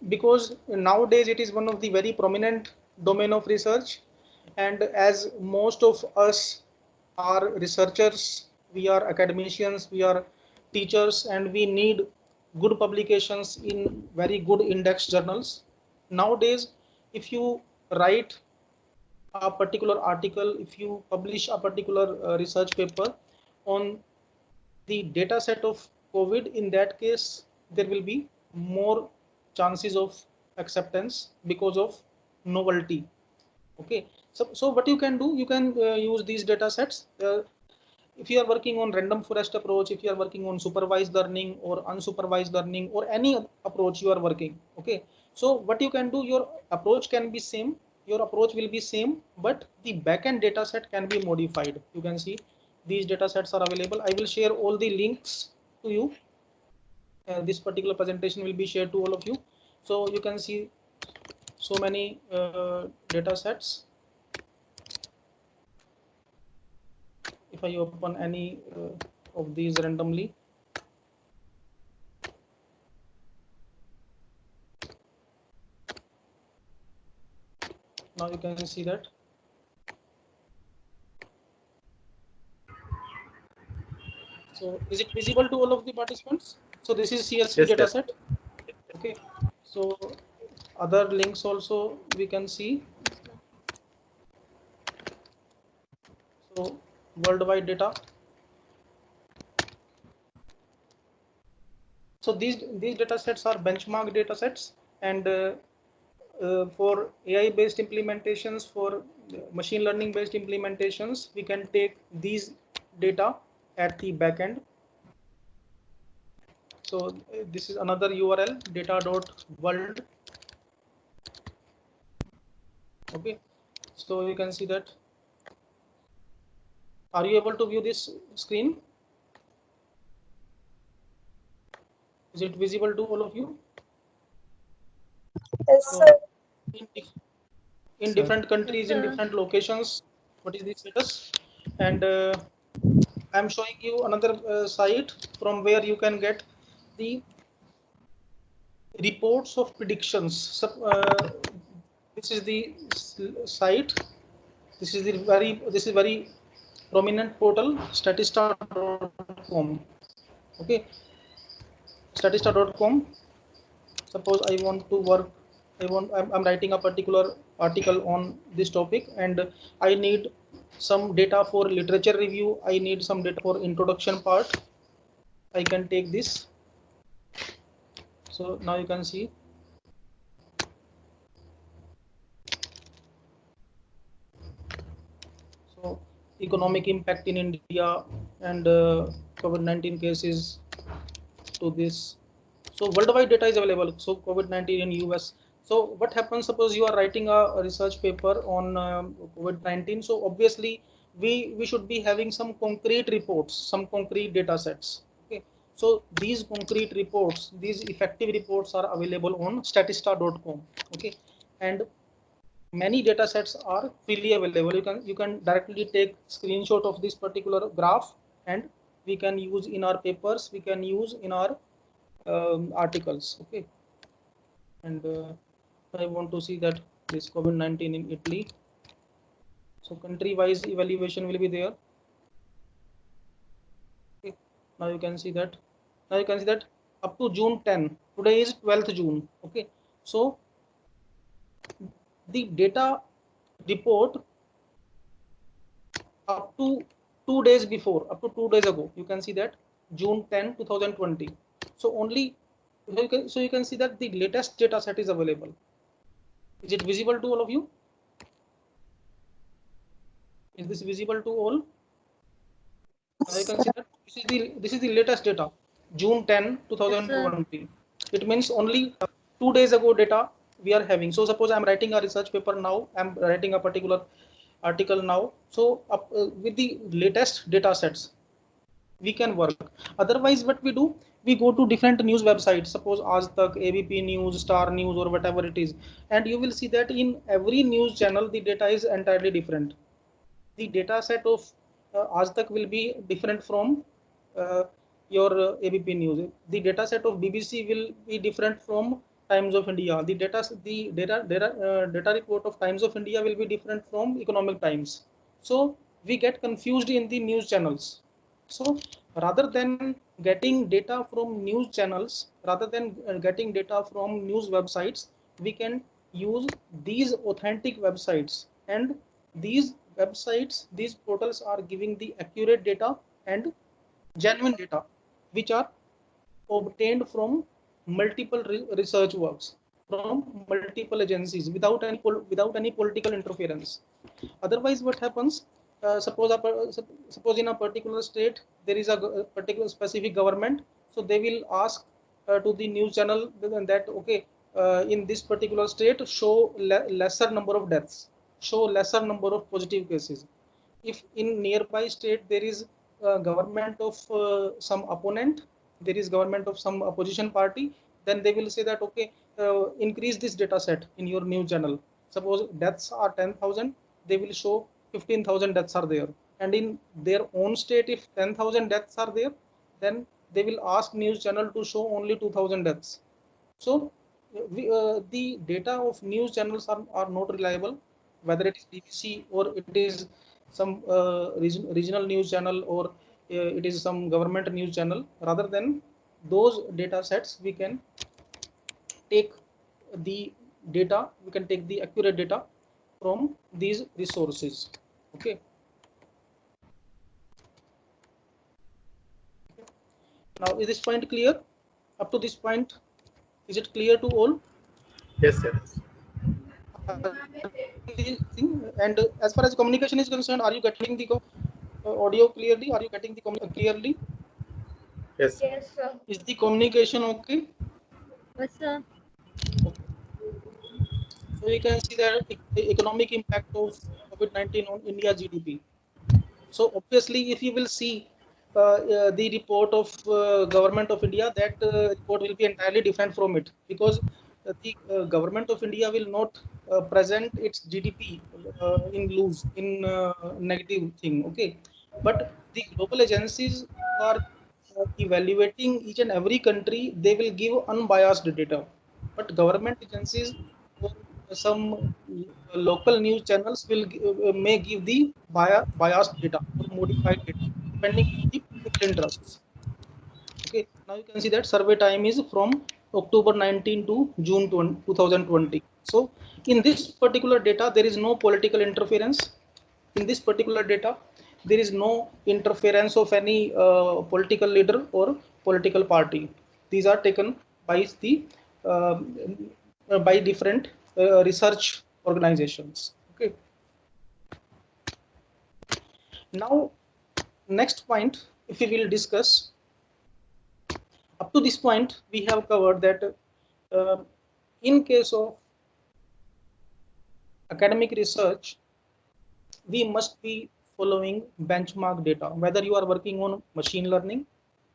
Because nowadays it is one of the very prominent domain of research, and as most of us are researchers, we are academicians, we are teachers, and we need good publications in very good index journals. Nowadays, if you write a particular article, if you publish a particular research paper on the data set of COVID, in that case, there will be more chances of acceptance because of novelty. Okay, so what you can do, you can use these data sets. If you are working on random forest approach, if you are working on supervised learning or unsupervised learning or any approach you are working, okay, so what you can do, your approach can be same, your approach will be same, but the backend data set can be modified. You can see these data sets are available. I will share all the links to you. This particular presentation will be shared to all of you, so you can see so many data sets. If I open any of these randomly, now you can see that. So is it visible to all of the participants? So this is CSV Yes, data sir. set. Okay. So other links also we can see. So worldwide data. So these data sets are benchmark data sets, and for AI based implementations, for machine learning based implementations, we can take these data at the backend. So this is another URL, data.world. Okay, so you can see that. Are you able to view this screen? Is it visible to all of you? Yes, So sir. in different countries, in different locations, what is the status? And I'm showing you another site from where you can get the reports of predictions. So, this is the site. This is very prominent portal, statista.com. Okay, statista.com. Suppose I want to work, I'm writing a particular article on this topic, and I need some data for literature review, I need some data for introduction part. I can take this. So now you can see. So economic impact in India and COVID-19 cases to this. So worldwide data is available. So COVID-19 in US. So what happens? Suppose you are writing a research paper on COVID-19. So obviously we should be having some concrete reports, some concrete data sets. Okay. So these concrete reports, these effective reports are available on statista.com. Okay, and many data sets are freely available. You can directly take screenshot of this particular graph, and we can use in our papers, we can use in our articles. Okay, and I want to see that this COVID-19 in Italy. So country-wise evaluation will be there. Okay, now you can see that. Now you can see that up to June 10. Today is 12th June. Okay, so the data report up to 2 days before, up to 2 days ago, you can see that June 10, 2020. So only so you can see that the latest data set is available. Is it visible to all of you? Is this visible to all? Now you can see that this is the latest data, June 10, 2020. It means only 2 days ago data we are having. So suppose I'm writing a research paper now, I'm writing a particular article now. So with the latest data sets, we can work. Otherwise, what we do, we go to different news websites, suppose Aaj Tak, ABP News, Star News, or whatever it is, and you will see that in every news channel the data is entirely different. The data set of Aaj Tak will be different from your ABP News. The data set of BBC will be different from Times of India. The data report of Times of India will be different from Economic Times. So we get confused in the news channels. So rather than getting data from news channels, rather than getting data from news websites, we can use these authentic websites, and these websites, these portals are giving the accurate data and genuine data, which are obtained from multiple research works, from multiple agencies, without any political interference. Otherwise, what happens? Suppose in a particular state there is a particular specific government, so they will ask to the news channel that okay, in this particular state show lesser number of deaths, show lesser number of positive cases. If in nearby state there is government of some opponent, there is government of some opposition party, then they will say that okay, increase this data set in your news channel. Suppose deaths are 10,000, they will show 15,000 deaths are there, and in their own state if 10,000 deaths are there, then they will ask news channel to show only 2,000 deaths. So the data of news channels are not reliable, whether it is BBC or it is some regional news channel, or it is some government news channel. Rather than those data sets, we can take the data, we can take the accurate data from these resources. Okay. Now, is this point clear? Up to this point, is it clear to all? Yes, sir. And as far as communication is concerned, are you getting the audio clearly? Are you getting the clearly? Yes, sir. Yes, sir. Is the communication okay? Yes, sir. Okay. So you can see that the economic impact of COVID-19 on India GDP. So obviously, if you will see the report of government of India, that report will be entirely different from it, because the government of India will not present its GDP in loose, in negative thing. Okay, but the global agencies who are evaluating each and every country, they will give unbiased data. But government agencies or some local news channels will may give the biased data or modified data depending on the political interests. Okay, now you can see that survey time is from October 19 to June 2020. So in this particular data, there is no political interference. In this particular data, there is no interference of any political leader or political party. These are taken by the by different research organizations. Okay. Now, next point, if we will discuss, up to this point, we have covered that in case of academic research, we must be following benchmark data, whether you are working on machine learning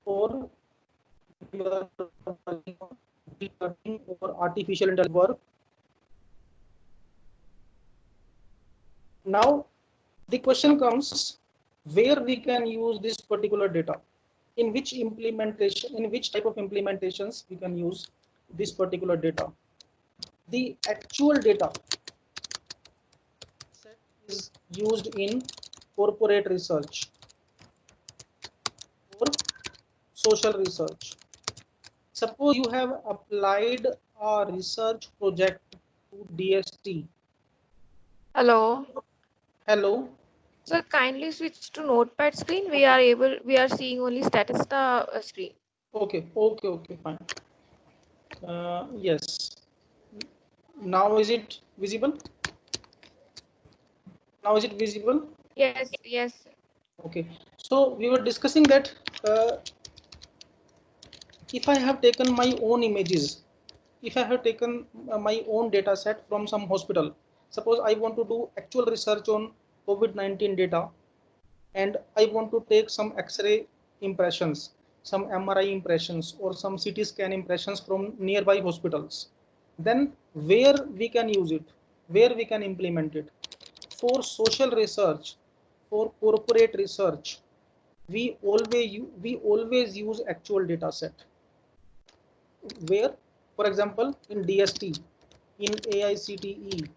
or you are working on deep learning or artificial intelligence work. Now, the question comes where we can use this particular data, in which implementation, in which type of implementations we can use this particular data. The actual data set is used in corporate research or social research. Suppose you have applied a research project to DST. Hello. Hello. Sir, kindly switch to notepad screen. We are seeing only Statista screen. Okay, fine. Yes. Now is it visible? Now is it visible? Yes. Okay. So we were discussing that if I have taken my own images, if I have taken my own data set from some hospital, suppose I want to do actual research on COVID-19 data, and I want to take some X-ray impressions, some MRI impressions, or some CT scan impressions from nearby hospitals, then where we can use it, where we can implement it. For social research, for corporate research, we always use actual data set. Where, for example, in DST, in AICTE,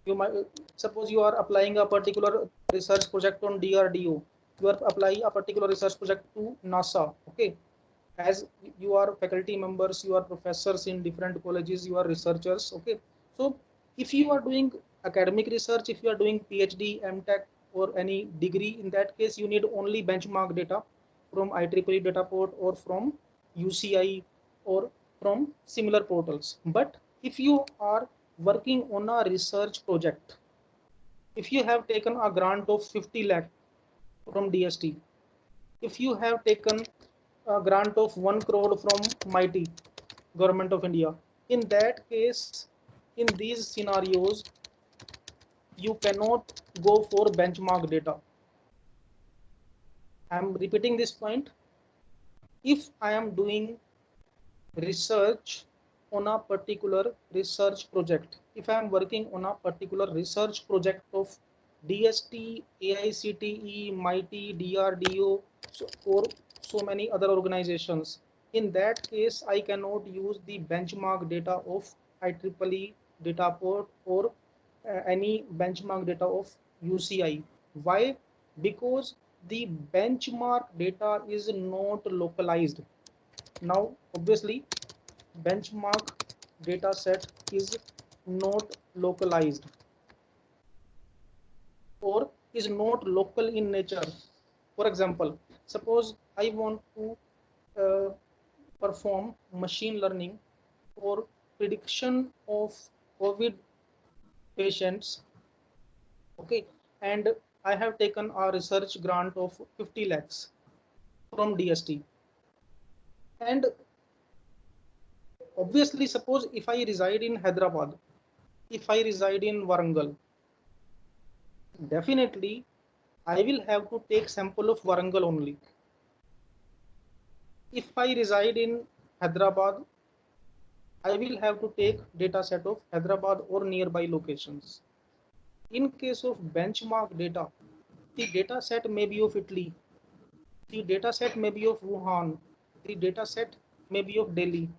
you might suppose you are applying a particular research project on DRDO, you are applying a particular research project to NASA. Okay, as you are faculty members, you are professors in different colleges, you are researchers. Okay, so if you are doing academic research, if you are doing PhD, MTech, or any degree, in that case you need only benchmark data from IEEE Dataport or from UCI or from similar portals. But if you are working on a research project, if you have taken a grant of 50 lakh from DST, if you have taken a grant of 1 crore from MIT, Government of India, in that case, in these scenarios, you cannot go for benchmark data. I am repeating this point. If I am doing research on a particular research project, if I am working on a particular research project of DST, AICTE, MIT, DRDO, or so many other organizations, in that case I cannot use the benchmark data of IEEE Dataport or any benchmark data of UCI. Why? Because the benchmark data is not localized. Now, obviously, benchmark data set is not localized or is not local in nature. For example, suppose I want to perform machine learning for prediction of COVID patients. Okay, and I have taken a research grant of 50 lakhs from DST. And obviously, suppose if I reside in Hyderabad, if I reside in Warangal, definitely I will have to take sample of Warangal only. If I reside in Hyderabad, I will have to take data set of Hyderabad or nearby locations. In case of benchmark data, the data set may be of Italy, the data set may be of Wuhan, the data set may be of Delhi.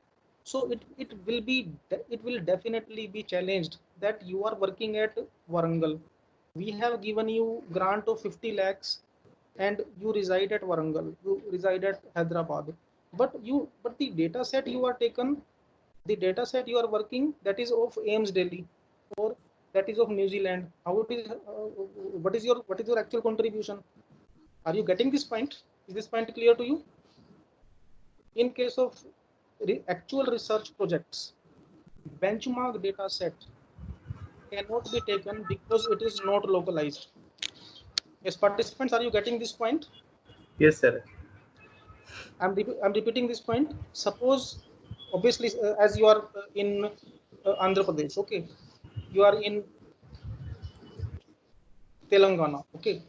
So it will definitely be challenged that you are working at Warangal. We have given you grant of 50 lakhs and you reside at Warangal, you reside at Hyderabad. But the data set you are taken, the data set you are working, that is of AIIMS Delhi or that is of New Zealand. How it is? What is your actual contribution? Are you getting this point? Is this point clear to you? In case of actual research projects, benchmark data set cannot be taken because it is not localized. Yes, participants, are you getting this point? Yes, sir. I'm repeating this point. Suppose, obviously, as you are in Andhra Pradesh, okay, you are in Telangana, okay.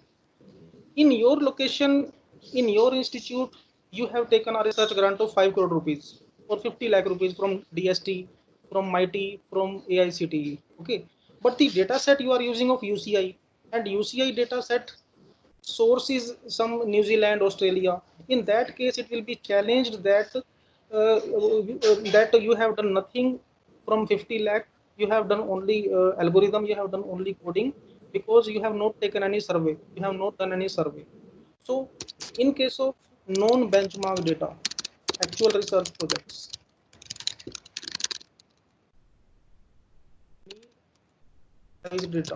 In your location, in your institute, you have taken a research grant of 5 crore rupees or 50 lakh rupees from DST, from MIT, from AICTE, okay. But the data set you are using of UCI, and UCI data set source is some New Zealand, Australia. In that case, it will be challenged that that you have done nothing from 50 lakh. You have done only algorithm. You have done only coding because you have not taken any survey. You have not done any survey. So, in case of non-benchmark data, actual research projects, localized data,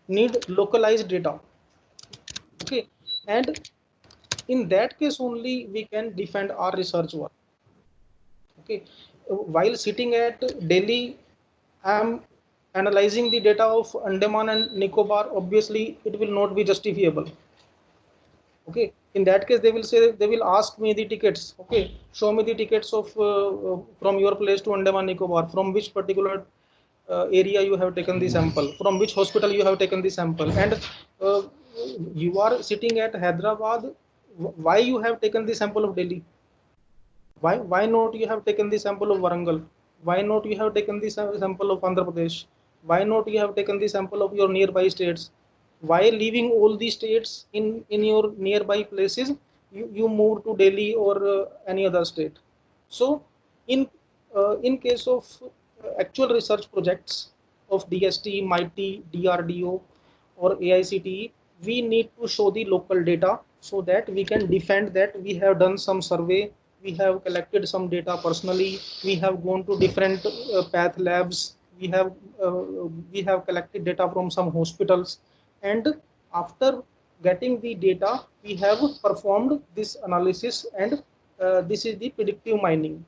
need localized data. Okay, and in that case only we can defend our research work. Okay, while sitting at Delhi, I am analyzing the data of Andaman and Nicobar. Obviously, it will not be justifiable. Okay, in that case, they will say, they will ask me the tickets. Okay, show me the tickets of from your place to Andaman Nicobar, from which particular area you have taken the sample, from which hospital you have taken the sample, and uh, you are sitting at Hyderabad. Why you have taken the sample of Delhi? Why not you have taken the sample of Warangal? Why not you have taken the sample of Andhra Pradesh? Why not you have taken the sample of your nearby states? Why leaving all the states in your nearby places, you move to Delhi or any other state? So in case of actual research projects of DST, MIT, DRDO or AICTE, we need to show the local data so that we can defend that we have done some survey, we have collected some data personally, we have gone to different path labs, uh, we have collected data from some hospitals, and after getting the data, we have performed this analysis, and this is the predictive mining.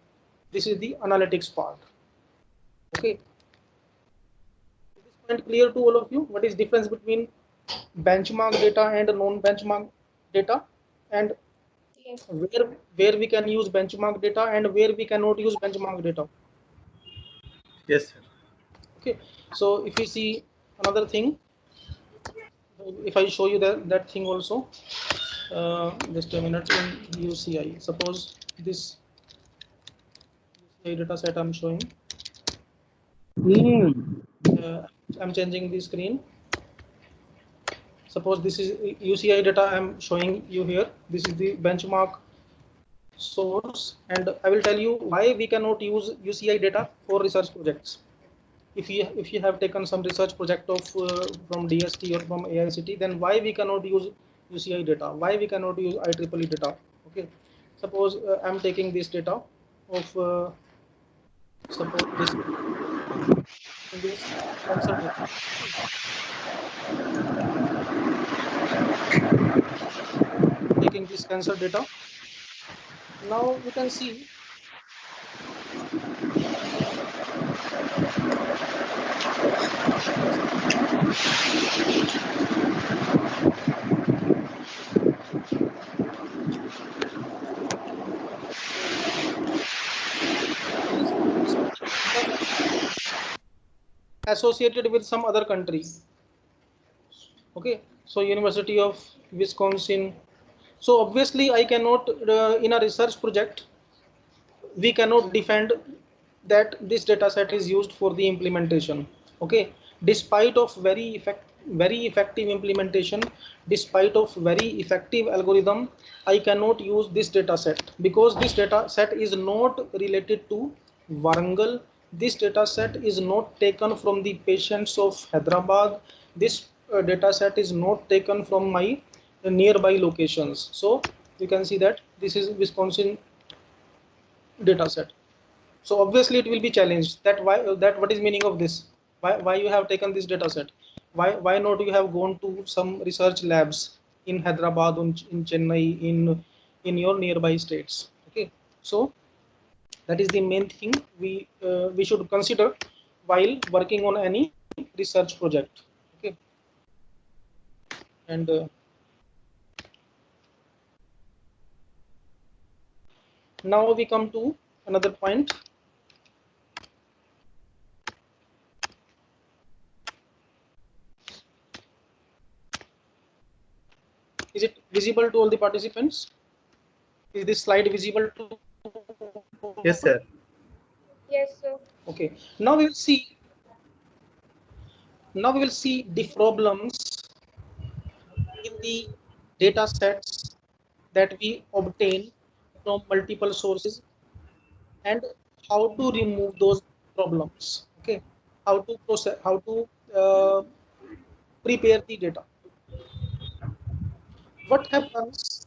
This is the analytics part. Okay. Is this point clear to all of you? What is difference between benchmark data and non-benchmark data, and Yes. where we can use benchmark data and where we cannot use benchmark data? Yes, sir. Okay. So if you see another thing, if I show you that thing also, just a minute, in UCI. Suppose this UCI data set I'm showing. I'm changing the screen. Suppose this is UCI data I'm showing you here. This is the benchmark source, and I will tell you why we cannot use UCI data for research projects. If you have taken some research project of from DST or from AICTE, then why we cannot use UCI data? Why we cannot use IEEE data? Okay, suppose I'm taking this data of suppose this cancer data. Taking this cancer data. Now you can see associated with some other country. Okay, so University of Wisconsin. So obviously I cannot in a research project we cannot defend that this data set is used for the implementation. Okay, despite of very effective implementation, despite of very effective algorithm, I cannot use this data set because this data set is not related to Warangal. This data set is not taken from the patients of Hyderabad. This data set is not taken from my nearby locations. So you can see that this is Wisconsin data set. So obviously it will be challenged that what is meaning of this? Why you have taken this data set? Why not you have gone to some research labs in Hyderabad, in Chennai, in your nearby states? Okay, so that is the main thing we should consider while working on any research project. Okay, and Now we come to another point. Is it visible to all the participants? Is this slide visible to? Yes, sir. Yes, sir. Okay. Now we will see. Now we will see the problems in the data sets that we obtain from multiple sources and how to remove those problems. Okay. How to process, how to prepare the data. What happens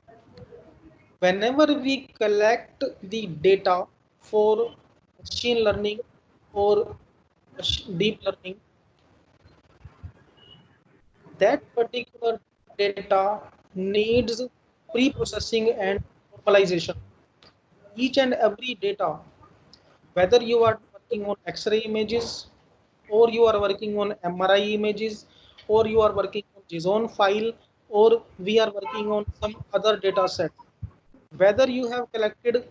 whenever we collect the data for machine learning or deep learning? That particular data needs pre-processing and normalization. Each and every data, whether you are working on X-ray images, or you are working on MRI images, or you are working on JSON file, or we are working on some other data set, whether you have collected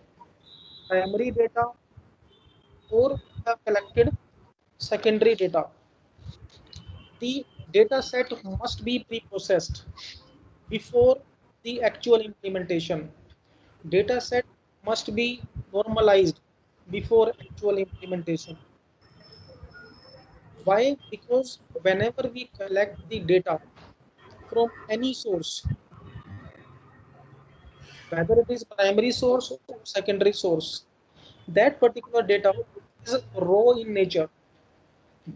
primary data or you have collected secondary data, the data set must be pre-processed before the actual implementation. Data set must be normalized before actual implementation. Why? Because whenever we collect the data from any source, whether it is primary source or secondary source, that particular data is raw in nature.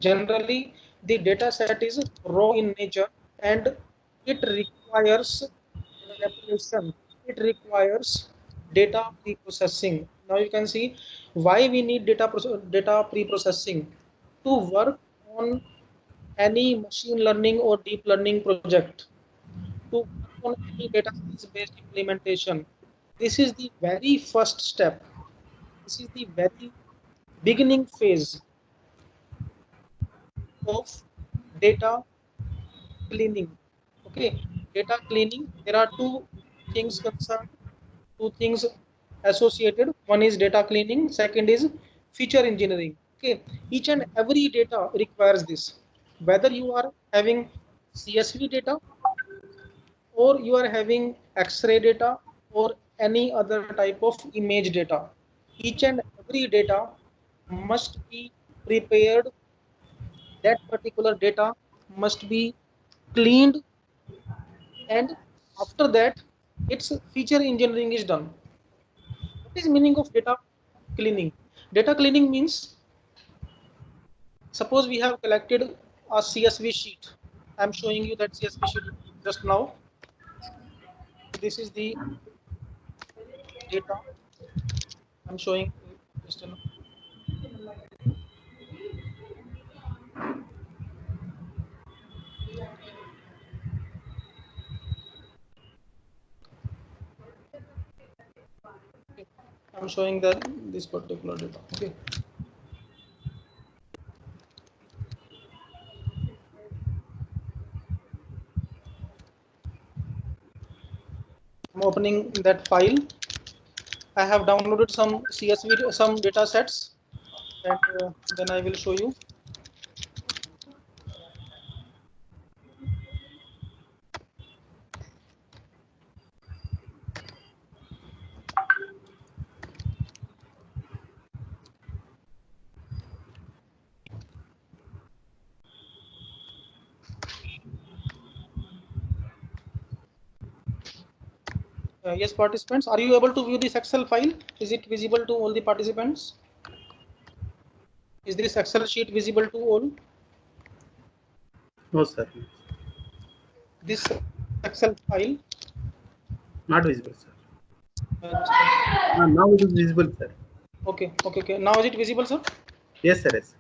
Generally, the data set is raw in nature and it requires preparation. It requires data pre-processing. Now you can see why we need data pre-processing to work on any machine learning or deep learning project, to work on any data science based implementation. This is the very first step. This is the very beginning phase of data cleaning. Okay, data cleaning. There are two things concerned, two things associated. One is data cleaning, second is feature engineering. Okay, each and every data requires this. Whether you are having CSV data or you are having X-ray data or any other type of image data, each and every data must be prepared. That particular data must be cleaned, and after that its feature engineering is done. What is meaning of data cleaning? Data cleaning means, suppose we have collected a CSV sheet. I'm showing you that CSV sheet just now. This is the data I'm showing just now. Okay. I'm showing that this particular data. Okay. I'm opening that file. I have downloaded some CSV, some data sets, and then I will show you. Yes, participants, are you able to view this Excel file? Is it visible to all the participants? Is this Excel sheet visible to all? No, sir. This Excel file? Not visible, sir. Just Now it is visible, sir. okay. Now is it visible, sir? Yes, sir. Yes.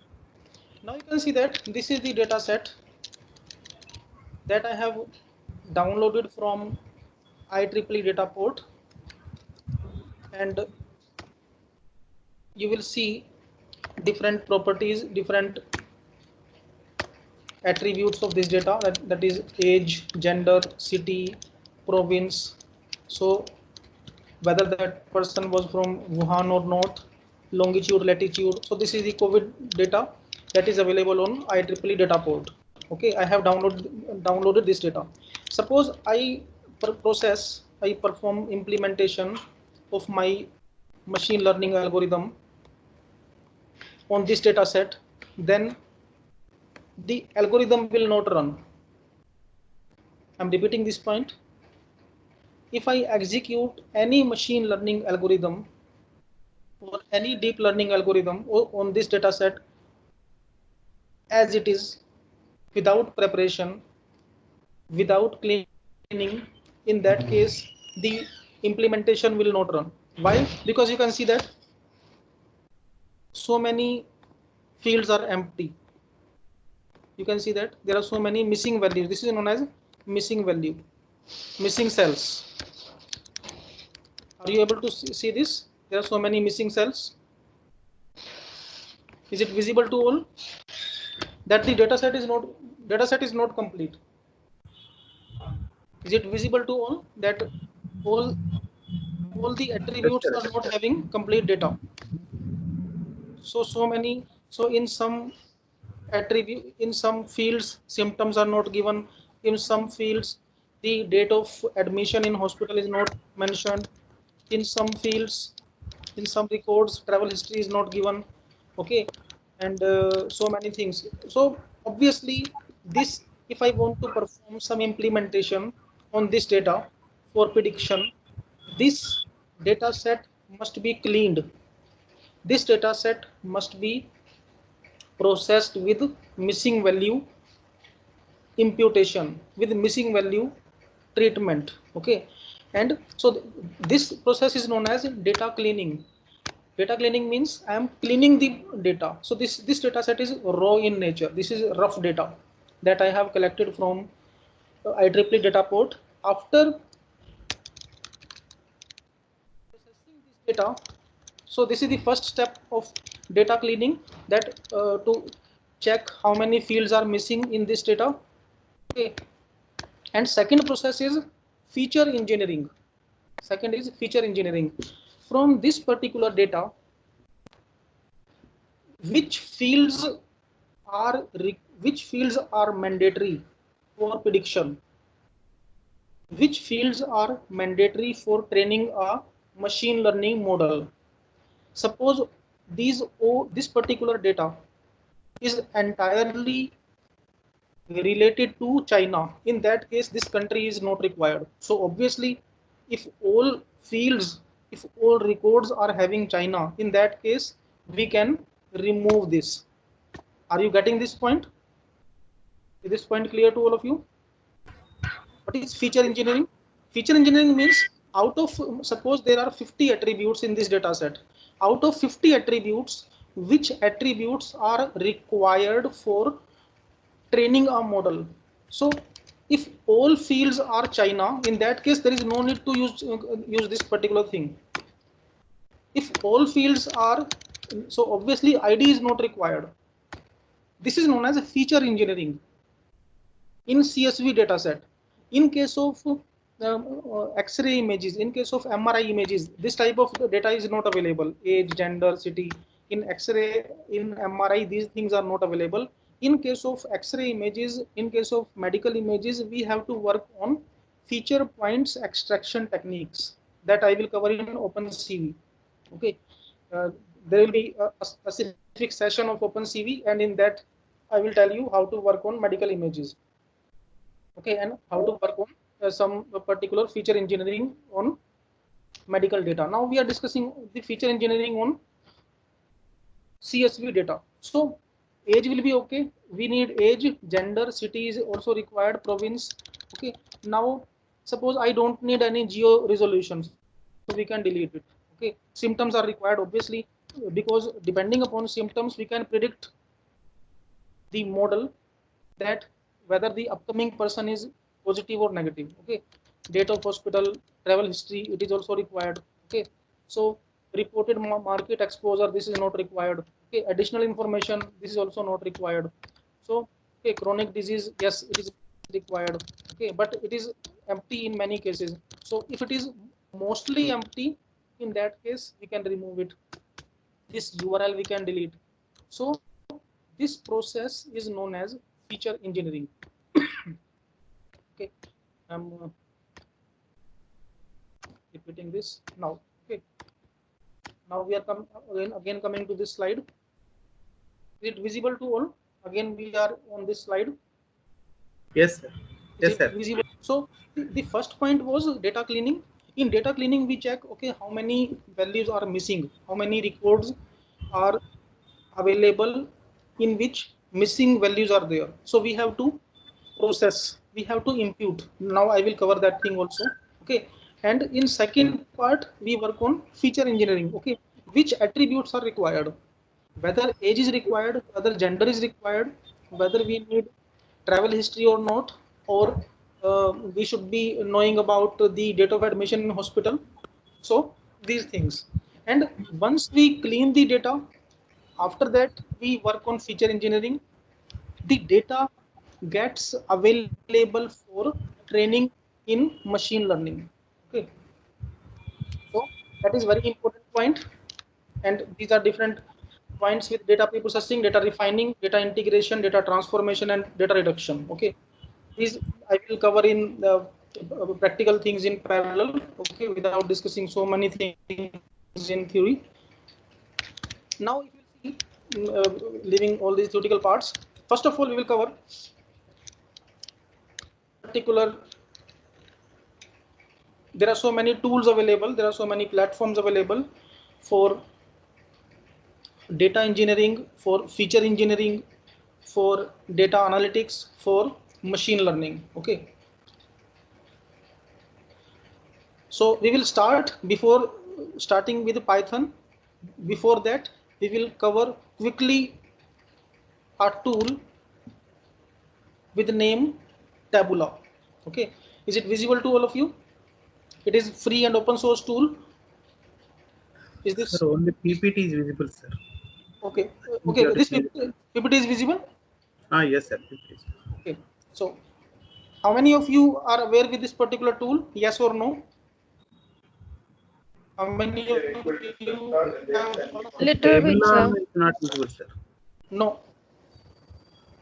Now you can see that this is the data set that I have downloaded from IEEE data port, and you will see different properties, different attributes of this data, that is age, gender, city, province. So whether that person was from Wuhan or not, longitude, latitude. So this is the COVID data that is available on IEEE data port. Okay, I have downloaded this data. Suppose I perform implementation of my machine learning algorithm on this data set, then the algorithm will not run. I'm repeating this point. If I execute any machine learning algorithm or any deep learning algorithm on this data set as it is, without preparation, without cleaning, in that case, the implementation will not run. Why? Because you can see that so many fields are empty. You can see that there are so many missing values. This is known as missing value, missing cells. Are you able to see this? There are so many missing cells. Is it visible to all? That the data set is not complete. Is it visible to all? That all the attributes are not having complete data. So many. So in some attribute, in some fields, symptoms are not given. In some fields, the date of admission in hospital is not mentioned. In some fields, in some records, travel history is not given. Okay, and so many things. So obviously, this, if I want to perform some implementation on this data for prediction, this data set must be cleaned. This data set must be processed with missing value imputation, with missing value treatment. Okay, and so this process is known as data cleaning. Data cleaning means I am cleaning the data. So this data set is raw in nature. This is rough data that I have collected from IEEE data port. After processing this data, so this is the first step of data cleaning, that to check how many fields are missing in this data. Okay, and second process is feature engineering. Second is feature engineering. From this particular data, which fields are mandatory for prediction? Which fields are mandatory for training a machine learning model? Suppose this particular data is entirely related to China. In that case, this country is not required. So obviously, if all fields, if all records are having China, in that case, we can remove this. Are you getting this point? Is this point clear to all of you? What is feature engineering? Feature engineering means out of, suppose there are 50 attributes in this data set. Out of 50 attributes, which attributes are required for training a model? So if all fields are China, in that case, there is no need to use this particular thing. If all fields are, so obviously ID is not required. This is known as a feature engineering in CSV dataset. In case of X-ray images, in case of MRI images, this type of data is not available. Age, gender, city. In X-ray, in MRI, these things are not available. In case of X-ray images, in case of medical images, we have to work on feature points extraction techniques that I will cover in OpenCV. Okay, there will be a specific session of OpenCV, and in that I will tell you how to work on medical images. Okay, and how to work on some particular feature engineering on medical data. Now we are discussing the feature engineering on CSV data. So age will be okay. We need age, gender, city is also required, province. Okay, now suppose I don't need any geo resolutions, so we can delete it. Okay, symptoms are required, obviously, because depending upon symptoms, we can predict the model that whether the upcoming person is positive or negative. Okay, date of hospital, travel history, it is also required. Okay, so reported market exposure, this is not required. Okay, additional information, this is also not required. So okay, chronic disease, yes, it is required. Okay, but it is empty in many cases. So if it is mostly empty, in that case we can remove it. This URL we can delete. So this process is known as feature engineering. Okay, I'm repeating this now. Okay, now we are again coming to this slide. Is it visible to all? Again we are on this slide. Yes, sir. Is Yes, it sir. visible? So the first point was data cleaning. In data cleaning, we check, okay, how many values are missing, how many records are available in which missing values are there. So we have to process, we have to impute. Now I will cover that thing also. Okay. And in second part, we work on feature engineering. Okay. Which attributes are required? Whether age is required, whether gender is required, whether we need travel history or not, or we should be knowing about the date of admission in hospital. So these things. And once we clean the data, after that we work on feature engineering. The data gets available for training in machine learning. Okay, so that is very important point. And these are different points with data pre-processing, data refining, data integration, data transformation, and data reduction. Okay, these I will cover in the practical things in parallel. Okay, without discussing so many things in theory. Now, if you see, leaving all these theoretical parts, first of all, we will cover particular. There are so many tools available. There are so many platforms available for data engineering, for feature engineering, for data analytics, for machine learning. Okay. So we will start before starting with Python. Before that, we will cover quickly a tool with the name Tabula. Okay. Is it visible to all of you? It is free and open source tool. Is this Sir, only PPT is visible, sir. okay? Okay, this PPT is visible. Yes, sir. PPT. Okay, so how many of you are aware with this particular tool? Yes or no? How many of you have Little bit, sir. Tabula is not visible, sir. no?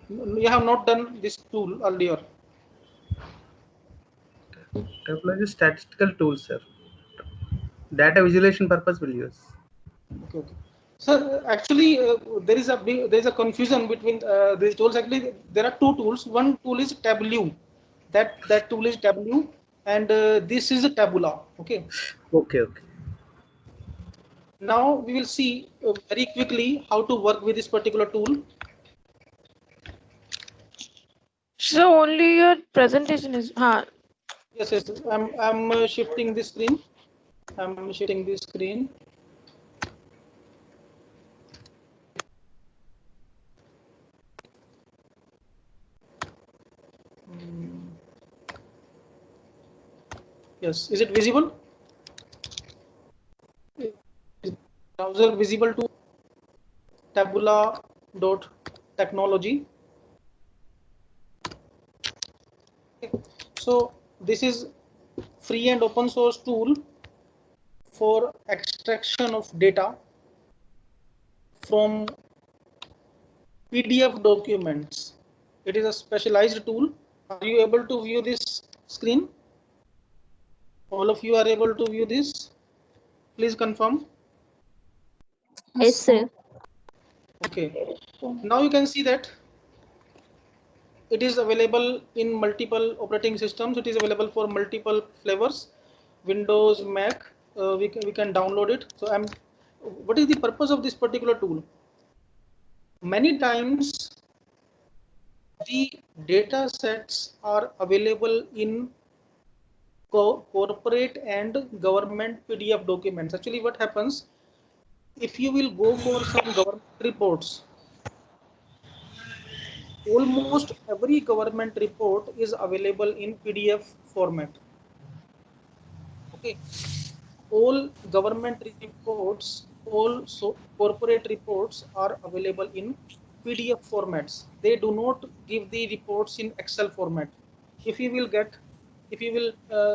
You have not done this tool earlier. Tabula is a statistical tool, sir. Data visualization purpose will use. Okay, okay. Sir, actually, there is a confusion between these tools. Actually, there are two tools. One tool is Tableau. That tool is Tableau, and this is a Tabula. Okay. Okay, okay. Now we will see very quickly how to work with this particular tool. So only your presentation is. Yes, yes. I'm shifting the screen. I'm shifting the screen. Yes, is it visible? Is browser visible to tabula.technology? So this is free and open source tool for extraction of data from PDF documents. It is a specialized tool. Are you able to view this screen? All of you are able to view this? Please confirm. Yes, sir. Okay. Now you can see that it is available in multiple operating systems. It is available for multiple flavors, Windows, Mac. We can download it. So what is the purpose of this particular tool? Many times the data sets are available in corporate and government PDF documents. Actually, what happens if you will go for some government reports? Almost every government report is available in PDF format. Okay, all government reports, all corporate reports are available in PDF formats. They do not give the reports in Excel format. If you will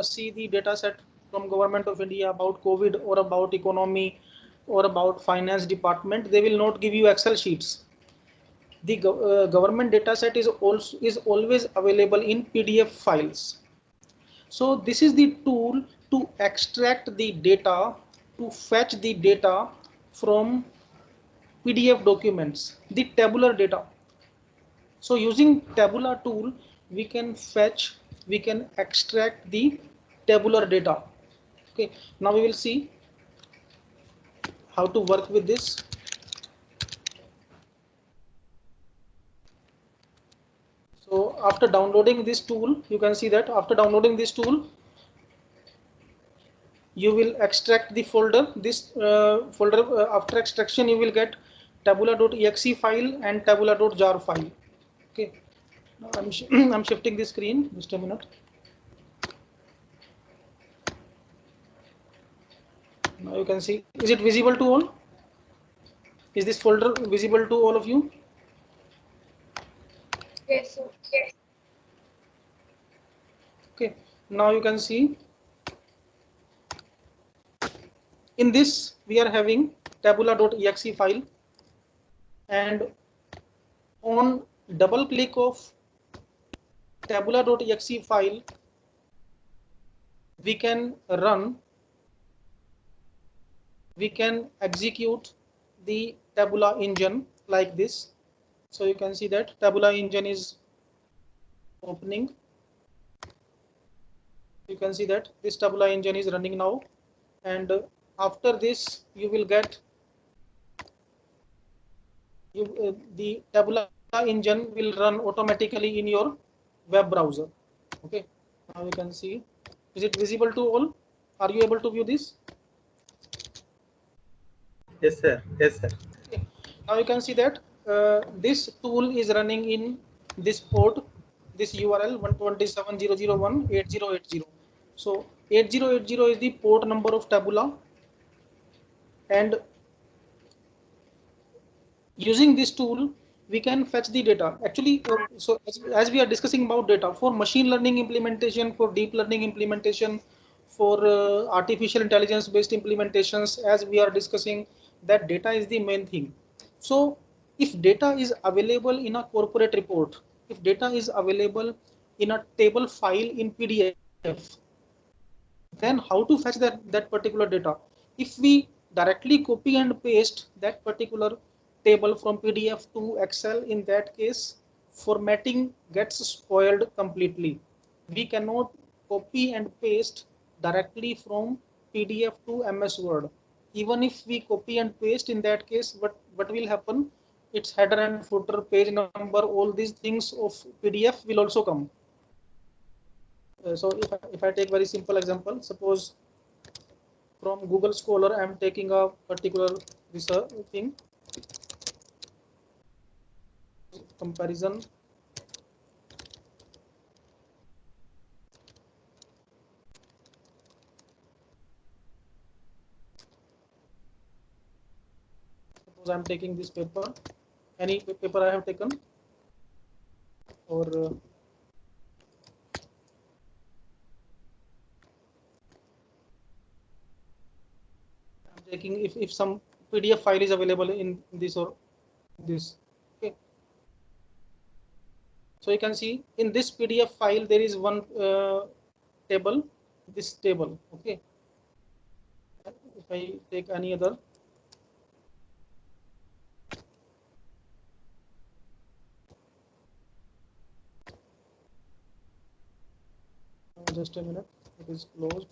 see the data set from Government of India about COVID or about economy or about finance department, they will not give you Excel sheets. The government data set is always available in PDF files. So this is the tool to extract the data, to fetch the data from PDF documents, the tabular data. So using tabular tool, we can fetch, we can extract the tabular data. Okay, now we will see how to work with this. So after downloading this tool, you can see that after downloading this tool, you will extract the folder. This folder, after extraction, you will get tabula.exe file and tabula.jar file. Okay, now I'm shifting the screen. Just a minute. Now you can see. Is it visible to all? Is this folder visible to all of you? Yes, sir. Yes. Okay. Now you can see. In this, we are having tabula.exe file, and on double click of tabula.exe file, we can execute the tabula engine like this. So you can see that tabula engine is opening. You can see that this tabula engine is running now, and after this you will get the tabula engine will run automatically in your web browser. Okay, now you can see. Is it visible to all? Are you able to view this? Yes, sir. Yes, sir. Okay. Now you can see that this tool is running in this port, this URL 127.0.0.1.8080. So 8080 is the port number of Tabula, and using this tool we can fetch the data. Actually, so as we are discussing about data for machine learning implementation, for deep learning implementation, for artificial intelligence based implementations, as we are discussing, that data is the main thing. So if data is available in a corporate report, if data is available in a table file in PDF, then how to fetch that particular data? If we directly copy and paste that particular table from PDF to Excel, in that case formatting gets spoiled completely. We cannot copy and paste directly from PDF to MS Word. Even if we copy and paste, in that case what will happen? Its header and footer, page number, all these things of PDF will also come. So if I take very simple example, suppose from Google Scholar I am taking a particular research thing, comparison suppose I am taking this paper, any paper I have taken, or I'm taking, if some PDF file is available in this or this. Okay, so you can see in this PDF file there is one table, this table. Okay, if I take any other, just a minute, it is closed.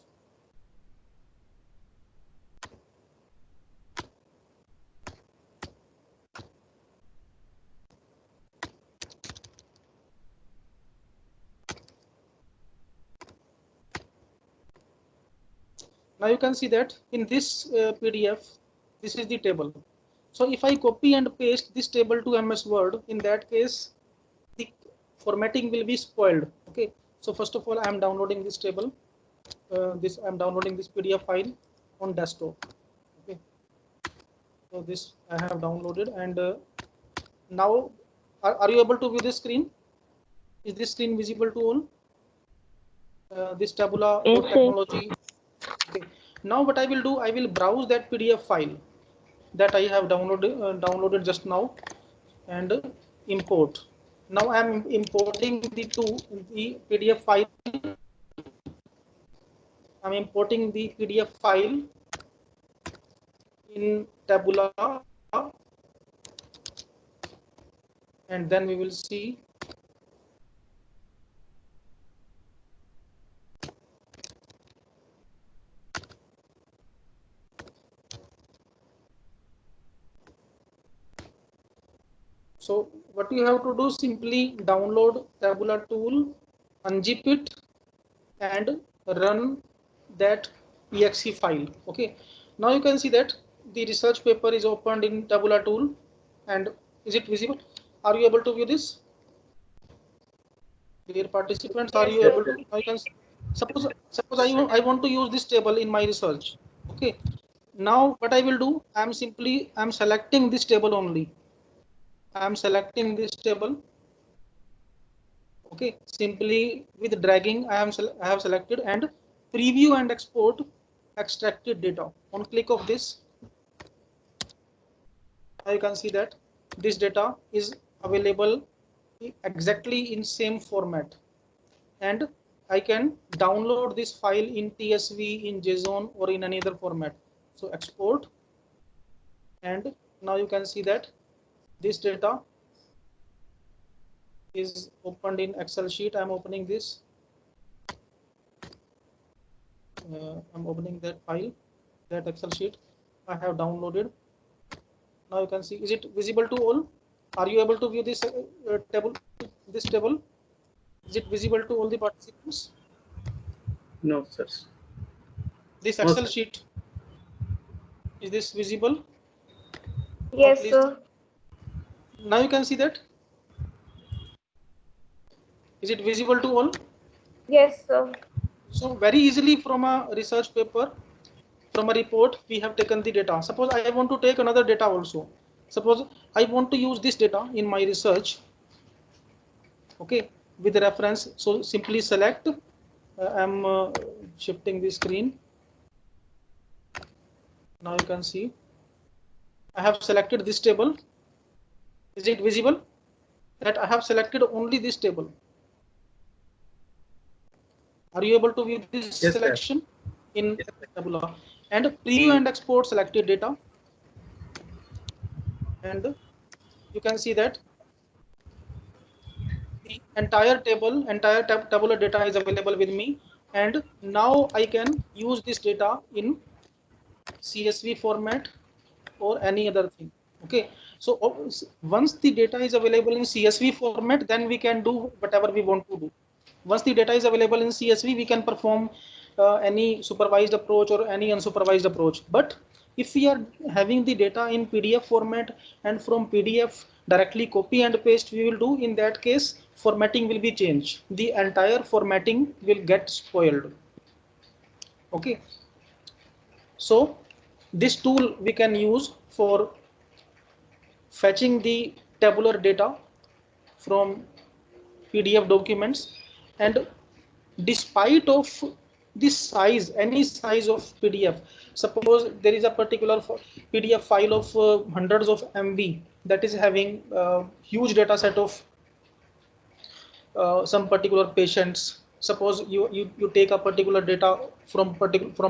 Now you can see that in this PDF, this is the table. So if I copy and paste this table to MS Word, in that case, the formatting will be spoiled. Okay. So first of all, I am downloading this table. I am downloading this PDF file on desktop. Okay. So this I have downloaded, and now are you able to view this screen? Is this screen visible to all? This Tabula Yes, sir. technology. Now what I will do, I will browse that PDF file that I have downloaded just now and import. Now I am importing the PDF file. I'm importing the PDF file in Tabula, and then we will see. So what you have to do, simply download Tabula tool, unzip it, and run that exe file. Okay, now you can see that the research paper is opened in Tabula tool. And is it visible? Are you able to view this? Dear participants, are you able to? I can suppose I want to use this table in my research. Okay, now what I will do, I'm selecting this table only. I'm selecting this table. Okay, simply with dragging, I have selected, and preview and export extracted data. On click of this, you can see that this data is available exactly in same format, and I can download this file in TSV, in JSON, or in any other format. So export, and now you can see that this data is opened in Excel sheet. I'm opening this. I'm opening that file, that Excel sheet I have downloaded. Now you can see, is it visible to all? Are you able to view this table? This table, is it visible to all the participants? No, sir. This No, Excel sir. sheet, is this visible? Yes, please. sir. Now you can see that. Is it visible to all? Yes, sir. So very easily from a research paper, from a report, we have taken the data. Suppose I want to take another data also. Suppose I want to use this data in my research. Okay, with the reference. So simply select. I'm shifting the screen. Now you can see I have selected this table. Is it visible that I have selected only this table? Are you able to view this Yes, selection in Tabula? And preview and export selected data, and you can see that the entire tabular data is available with me, and now I can use this data in CSV format or any other thing. Okay, so once the data is available in CSV format, then we can do whatever we want to do. Once the data is available in CSV, we can perform any supervised approach or any unsupervised approach. But if we are having the data in PDF format, and from PDF directly copy and paste we will do, in that case formatting will be changed. The entire formatting will get spoiled. Okay, so this tool we can use for fetching the tabular data from PDF documents, and despite of this size, any size of PDF, suppose there is a particular PDF file of hundreds of MB that is having huge data set of some particular patients. Suppose you take a particular data from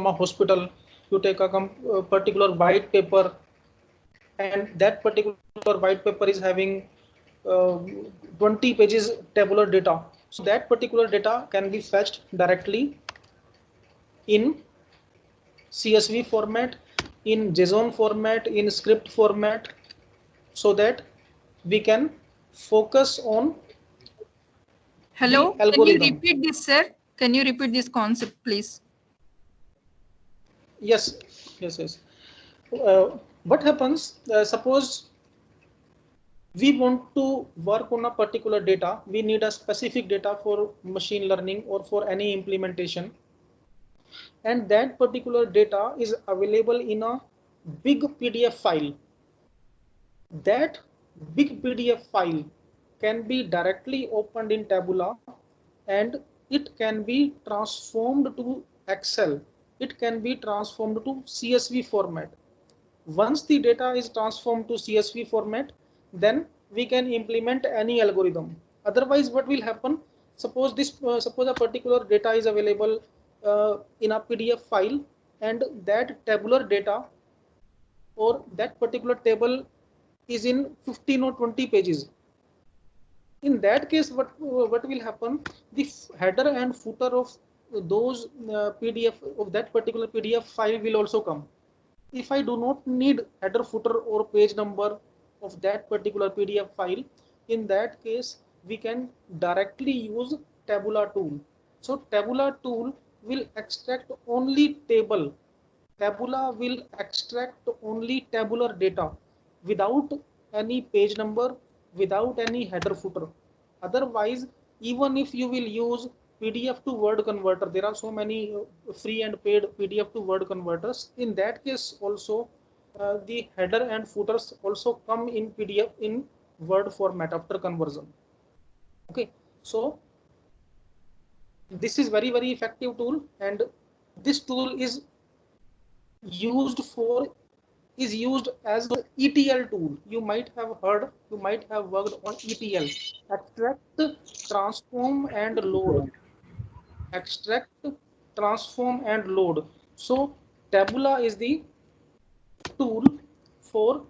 a hospital, you take a particular white paper, and that particular white paper is having 20 pages tabular data. So that particular data can be fetched directly in CSV format, in JSON format, in script format, so that we can focus on Hello, the can you algorithm. repeat this, sir? Can you repeat this concept, please? Yes. What happens, suppose we want to work on a particular data, we need a specific data for machine learning or for any implementation, and that particular data is available in a big PDF file. That big PDF file can be directly opened in Tabula, and it can be transformed to Excel it can be transformed to CSV format. Once the data is transformed to CSV format, then we can implement any algorithm. Otherwise, what will happen? Suppose a particular data is available in a PDF file, and that tabular data or that particular table is in 15 or 20 pages. In that case, what will happen? The header and footer of those PDF of that particular PDF file will also come. If I do not need header, footer, or page number of that particular PDF file, in that case, we can directly use Tabula tool. So Tabula tool will extract only table. Tabula will extract only tabular data without any page number, without any header, footer. Otherwise, even if you will use PDF to Word converter, there are so many free and paid PDF to Word converters. In that case also, the header and footers also come in PDF in Word format after conversion. Okay, so this is very effective tool, and this tool is used as ETL tool. You might have heard, you might have worked on ETL, extract, transform, and load. Extract, transform, and load. So Tabula is the tool for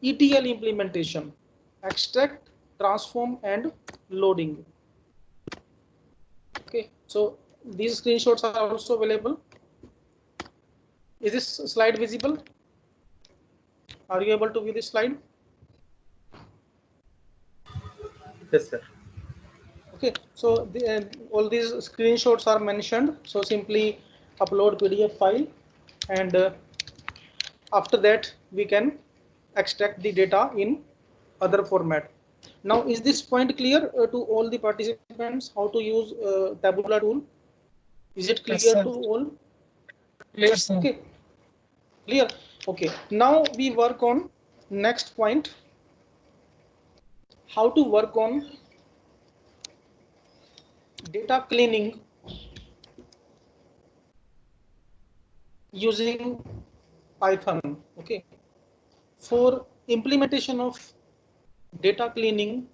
ETL implementation: extract, transform, and loading. Okay, so these screenshots are also available. Is this slide visible? Are you able to view this slide? Yes, sir. Okay, so all these screenshots are mentioned. So simply upload PDF file, and after that we can extract the data in other format. Now, is this point clear to all the participants how to use Tabula tool? Is it clear Yes, to all? Clear, sir. Okay, clear. Okay, now we work on next point, how to work on data cleaning using Python. Okay, for implementation of data cleaning,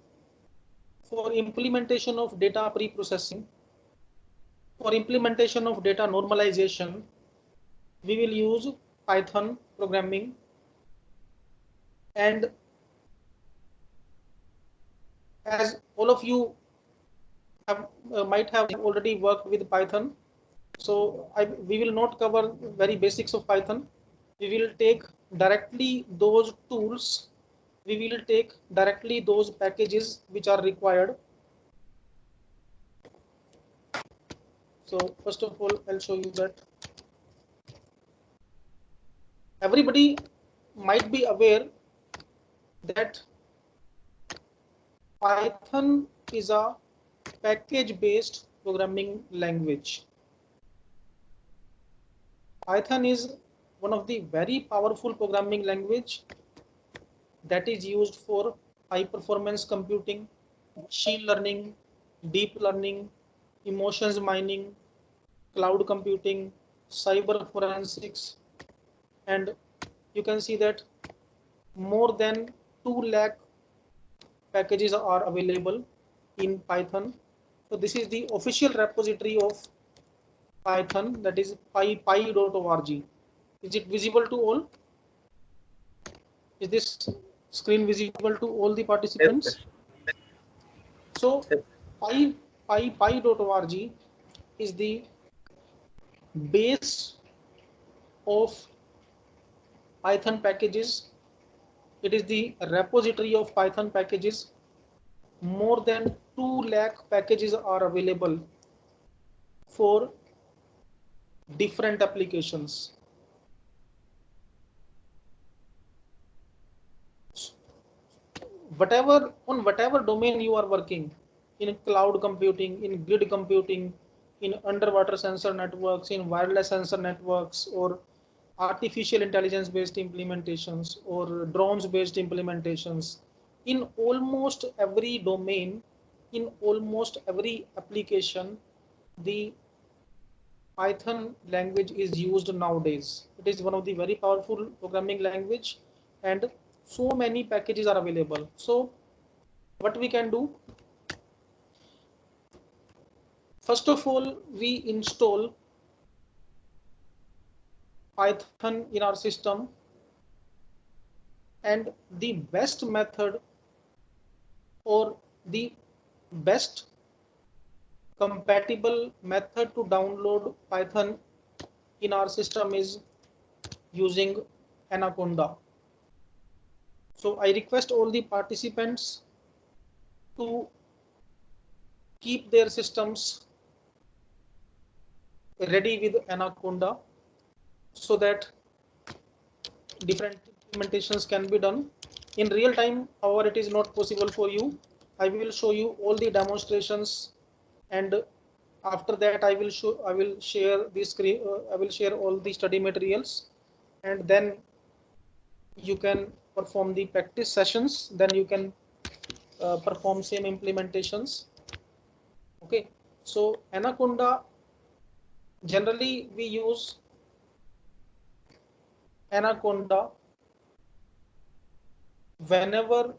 for implementation of data pre-processing, for implementation of data normalization, we will use Python programming. And as all of you have might have already worked with Python, so we will not cover very basics of Python. We will take directly those tools, we will take directly those packages which are required. So first of all, I'll show you that. Everybody might be aware that Python is a package-based programming language. Python is one of the very powerful programming language that is used for high performance computing, machine learning, deep learning, emotions mining, cloud computing, cyber forensics, and you can see that more than 2 lakh packages are available in Python. So this is the official repository of Python, that is py.org. Is it visible to all? Is this screen visible to all the participants? Yes, so yes. py.org is the base of Python packages. It is the repository of Python packages. More than 2 lakh packages are available for different applications. On whatever domain you are working, in cloud computing, in grid computing, in underwater sensor networks, in wireless sensor networks, or artificial intelligence based implementations, or drones based implementations, in almost every domain, in almost every application, the Python language is used nowadays. It is one of the very powerful programming language, and so many packages are available. So what we can do, first of all, we install Python in our system, and the best method or the best compatible method to download Python in our system is using Anaconda. So I request all the participants to keep their systems ready with Anaconda so that different implementations can be done in real time. However, it is not possible for you. I will show you all the demonstrations, and after that I will share the screen. I will share all the study materials, and then you can perform the practice sessions. Then you can perform same implementations. Okay, so Anaconda, generally we use Anaconda whenever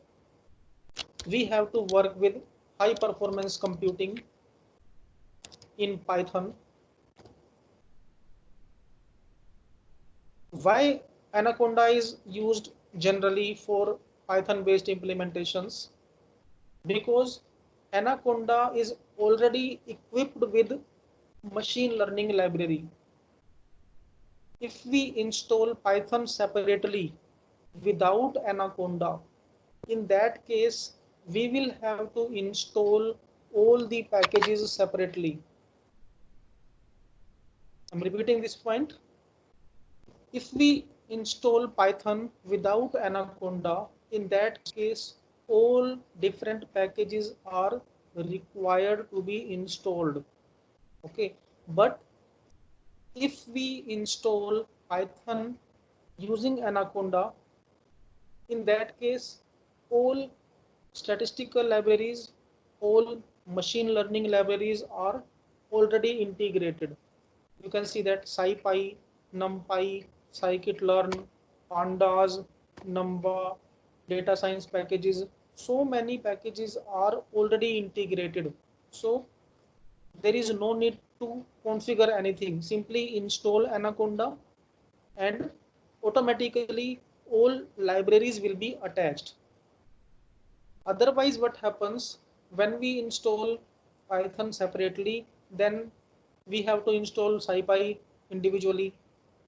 we have to work with high performance computing in Python. Why Anaconda is used generally for Python based implementations? Because Anaconda is already equipped with machine learning library. If we install Python separately without Anaconda, in that case we will have to install all the packages separately. I'm repeating this point. If we install Python without Anaconda, in that case all different packages are required to be installed. Okay, but if we install Python using Anaconda, in that case all statistical libraries, all machine learning libraries are already integrated. You can see that SciPy, NumPy, scikit-learn, pandas, numba, data science packages, so many packages are already integrated. So there is no need to configure anything. Simply install Anaconda and automatically all libraries will be attached. Otherwise, what happens when we install Python separately, then we have to install SciPy individually,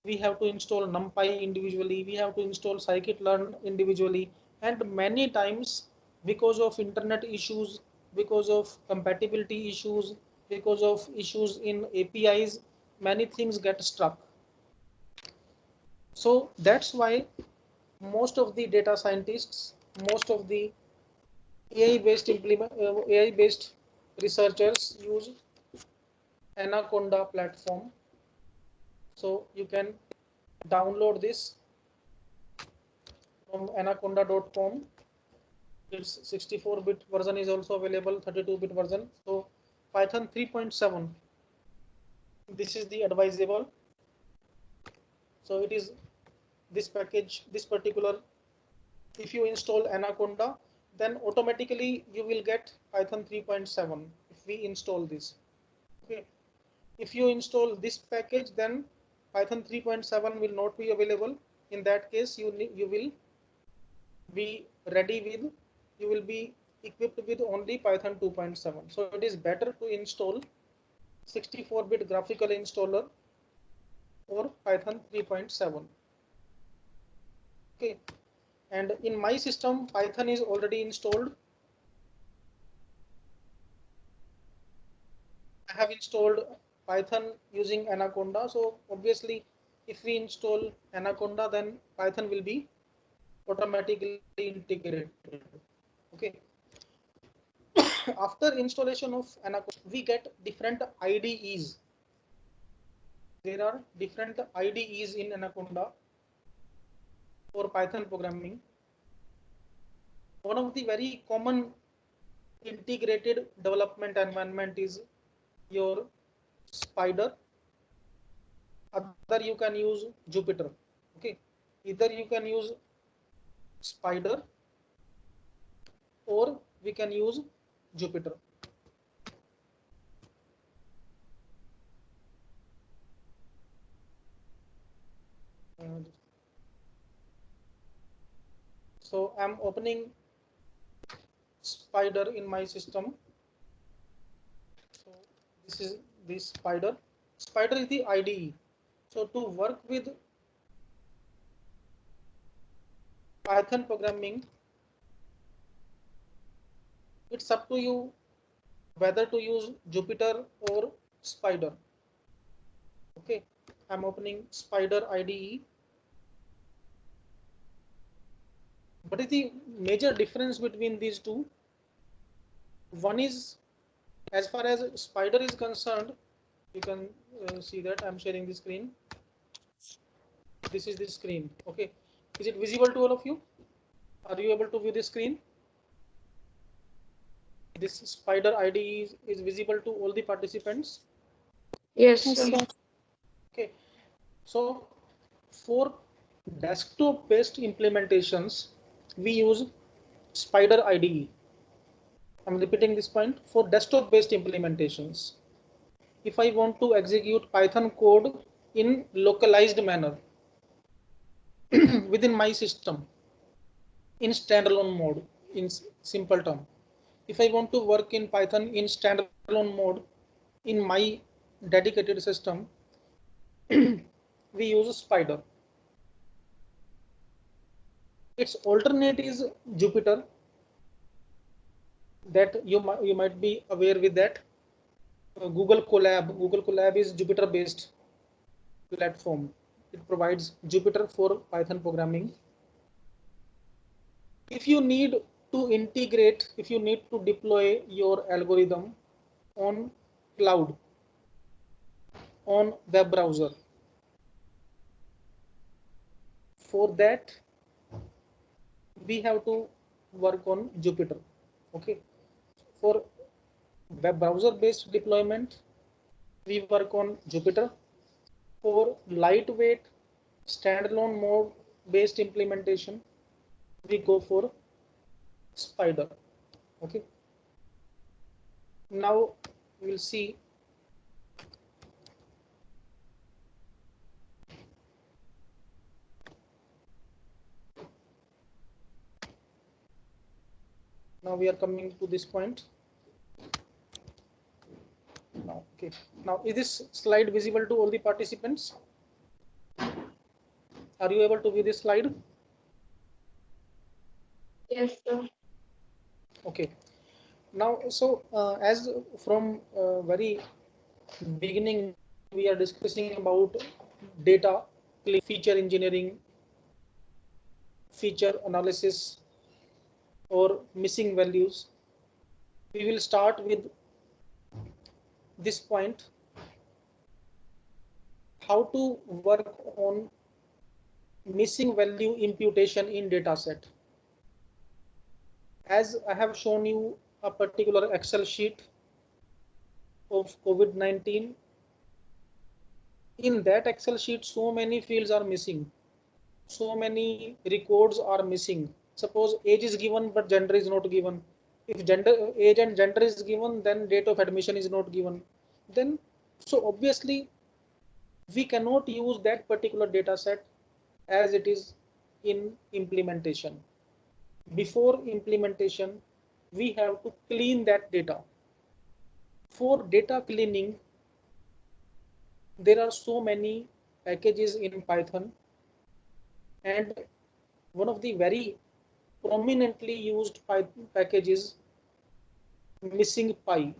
we have to install NumPy individually, we have to install scikit-learn individually, and many times because of internet issues, because of compatibility issues, because of issues in APIs, many things get stuck. So that's why most of the data scientists, most of the AI-based researchers use Anaconda platform. So you can download this from anaconda.com. Its 64-bit version is also available, 32-bit version. So Python 3.7. This is the advisable. So it is this package, this particular. If you install Anaconda, then automatically you will get Python 3.7 if we install this. Okay. If you install this package, then Python 3.7 will not be available. In that case, you will be ready with, you will be equipped with only Python 2.7. So it is better to install 64-bit graphical installer or Python 3.7. Okay. And in my system, Python is already installed. I have installed Python using Anaconda. So obviously, if we install Anaconda, then Python will be automatically integrated. Okay. After installation of Anaconda, we get different IDEs. There are different IDEs in Anaconda for Python programming. One of the very common integrated development environment is your Spyder. Other you can use Jupyter. Okay, either you can use Spider or we can use Jupyter. So I'm opening Spider in my system. So this is this Spider. Spider is the IDE. So to work with Python programming, it's up to you whether to use Jupyter or Spider. Okay, I'm opening Spider IDE. What is the major difference between these two? One is, as far as Spider is concerned, you can see that I'm sharing the screen. This is the screen. Okay, is it visible to all of you? Are you able to view the screen? This Spider IDE is visible to all the participants. Yes, Yes, sir. sir. Okay, so for desktop based implementations, we use Spider IDE. I'm repeating this point. For desktop based implementations, if I want to execute Python code in localized manner within my system in standalone mode, in simple term, if I want to work in Python in standalone mode in my dedicated system, we use Spider. Its alternate is Jupyter, that you might be aware with that. Google Colab is Jupyter based platform. It provides Jupyter for Python programming. If you need to integrate, if you need to deploy your algorithm on cloud, on web browser, for that we have to work on Jupyter. Okay, for web browser based deployment, we work on Jupyter. For lightweight standalone mode based implementation, we go for Spider. Okay, now we'll see now we are coming to this point. Now, okay, now is this slide visible to all the participants? Are you able to view this slide? Yes, sir. Okay, now so as from very beginning we are discussing about data, feature engineering, feature analysis, or missing values. We will start with this point, how to work on missing value imputation in dataset. As I have shown you a particular Excel sheet of COVID-19, in that Excel sheet so many fields are missing, so many records are missing. Suppose age is given but gender is not given. If age and gender is given, then date of admission is not given. Then so obviously we cannot use that particular data set as it is in implementation. Before implementation, we have to clean that data. For data cleaning, there are so many packages in Python, and one of the very prominently used Python package is Missing Py.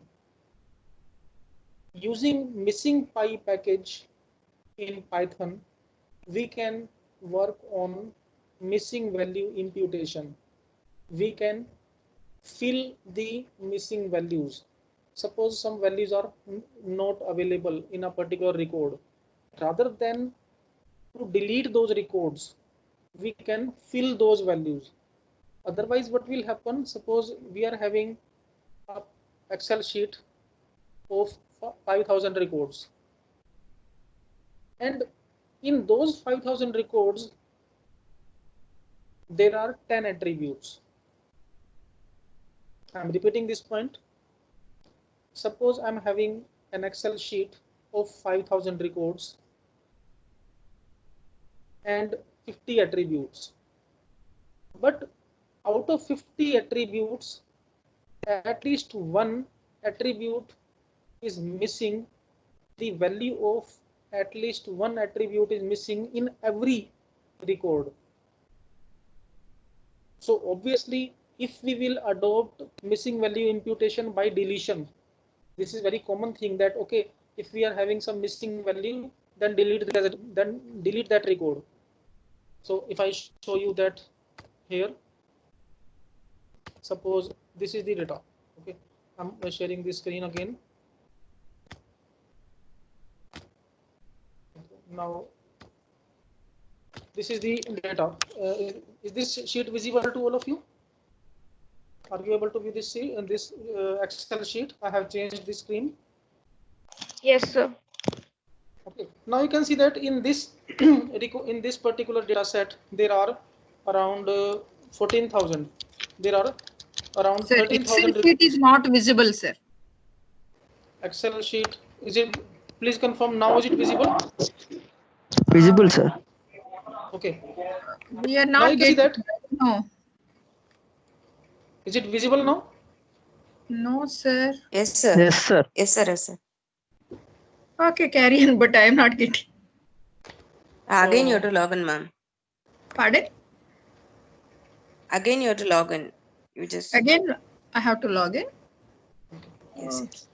Using Missing Py package in Python, we can work on missing value imputation. We can fill the missing values. Suppose some values are not available in a particular record. Rather than to delete those records, we can fill those values. Otherwise, what will happen? Suppose we are having a Excel sheet of 5,000 records. And in those 5,000 records, there are 10 attributes. I'm repeating this point. Suppose I'm having an Excel sheet of 5,000 records and 50 attributes. But out of 50 attributes, at least one attribute is missing. The value of at least one attribute is missing in every record. So obviously, if we will adopt missing value imputation by deletion, this is very common thing that, okay, if we are having some missing value, then delete that record. So if I show you that here, suppose this is the data. Okay, I'm sharing the screen again. Now this is the data. Is this sheet visible to all of you? Are you able to view this Excel sheet? I have changed the screen. Yes, sir. Okay. Now you can see that in this in this particular data set there are around 14,000. There are around Sir, 13,000. Excel sheet is not visible, sir. Excel sheet, is it? Please confirm now. Is it visible? Visible, sir. Okay. We are Now not you can see getting. that. No, Is it visible now? no, sir. Yes, sir. Yes, sir. Yes, sir. Yes, sir. Okay, carry on, but I am not getting. Again, you have to log in, ma'am. Pardon? Again, you have to log in. You just. Again, I have to log in. Yes, yes.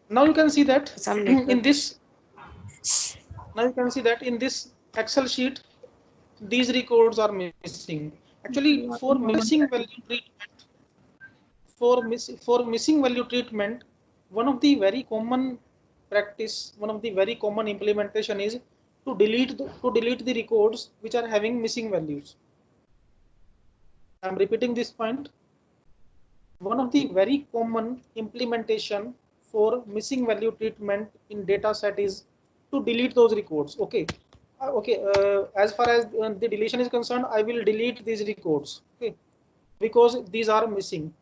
Now you can see that Some in network. this. Now you can see that in this Excel sheet, these records are missing. Actually, for missing value treatment, for missing value treatment, one of the very common practice, one of the very common implementation is to delete the records which are having missing values. I'm repeating this point. One of the very common implementation for missing value treatment in data set is to delete those records. Okay. As far as the deletion is concerned, I will delete these records. Okay, because these are missing.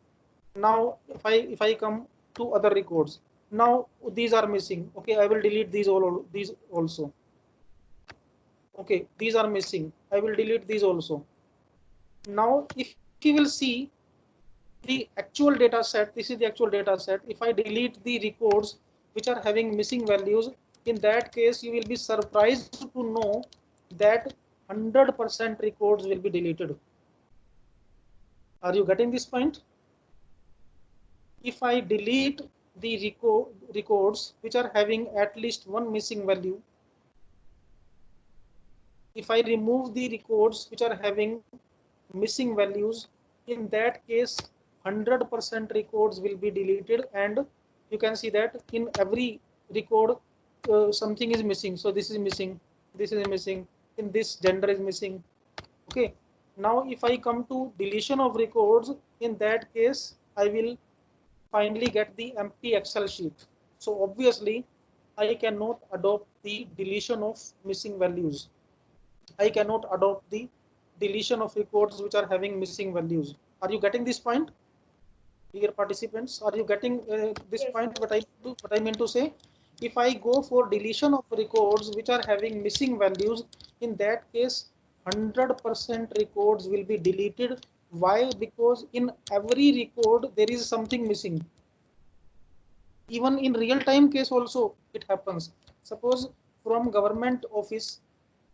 Now, if I come to other records, now these are missing. Okay, I will delete these also. Okay, these are missing. I will delete these also. Now, if you will see the actual data set, this is the actual data set. If I delete the records which are having missing values, in that case, you will be surprised to know that 100% records will be deleted. Are you getting this point? If I delete the records which are having at least one missing value, if I remove the records which are having missing values, in that case, 100% records will be deleted, and you can see that in every record something is missing. So this is missing, this is missing, in this gender is missing. Okay, now if I come to deletion of records, in that case I will finally get the empty Excel sheet. So obviously I cannot adopt the deletion of missing values. I cannot adopt the deletion of records which are having missing values. Are you getting this point? Dear participants, are you getting this point? What I mean to say, if I go for deletion of records which are having missing values, in that case 100% records will be deleted. Why? Because in every record there is something missing. Even in real time case also it happens. Suppose from government office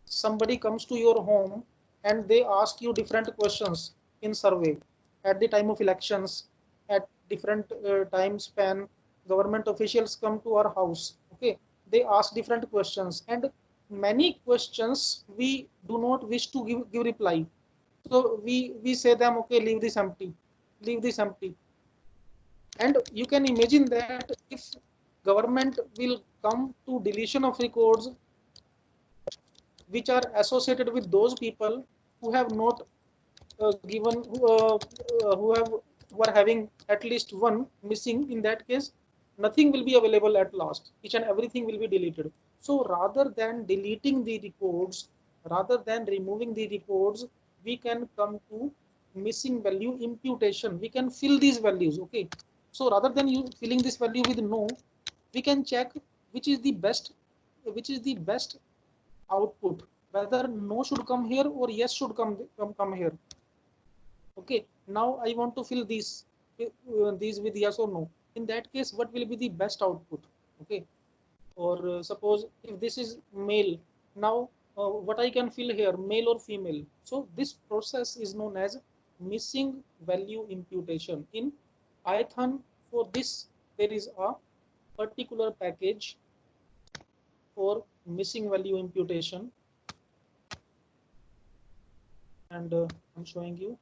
somebody comes to your home and they ask you different questions in survey at the time of elections, at different time span. Government officials come to our house. Okay, they ask different questions, and many questions we do not wish to give reply. So we say them, okay, leave this empty, leave this empty. And you can imagine that if government will come to deletion of records which are associated with those people who have not given who are having at least one missing, in that case nothing will be available at last. Each and everything will be deleted. So rather than deleting the records, rather than removing the records, we can come to missing value imputation. We can fill these values. Okay. So rather than you filling this value with no, we can check which is the best output, whether no should come here or yes should come here. Okay, now I want to fill these with yes or no. In that case, what will be the best output? Okay, or suppose if this is male, now what I can fill here, male or female. So this process is known as missing value imputation. In Python, for this there is a particular package for missing value imputation, and I'm showing you.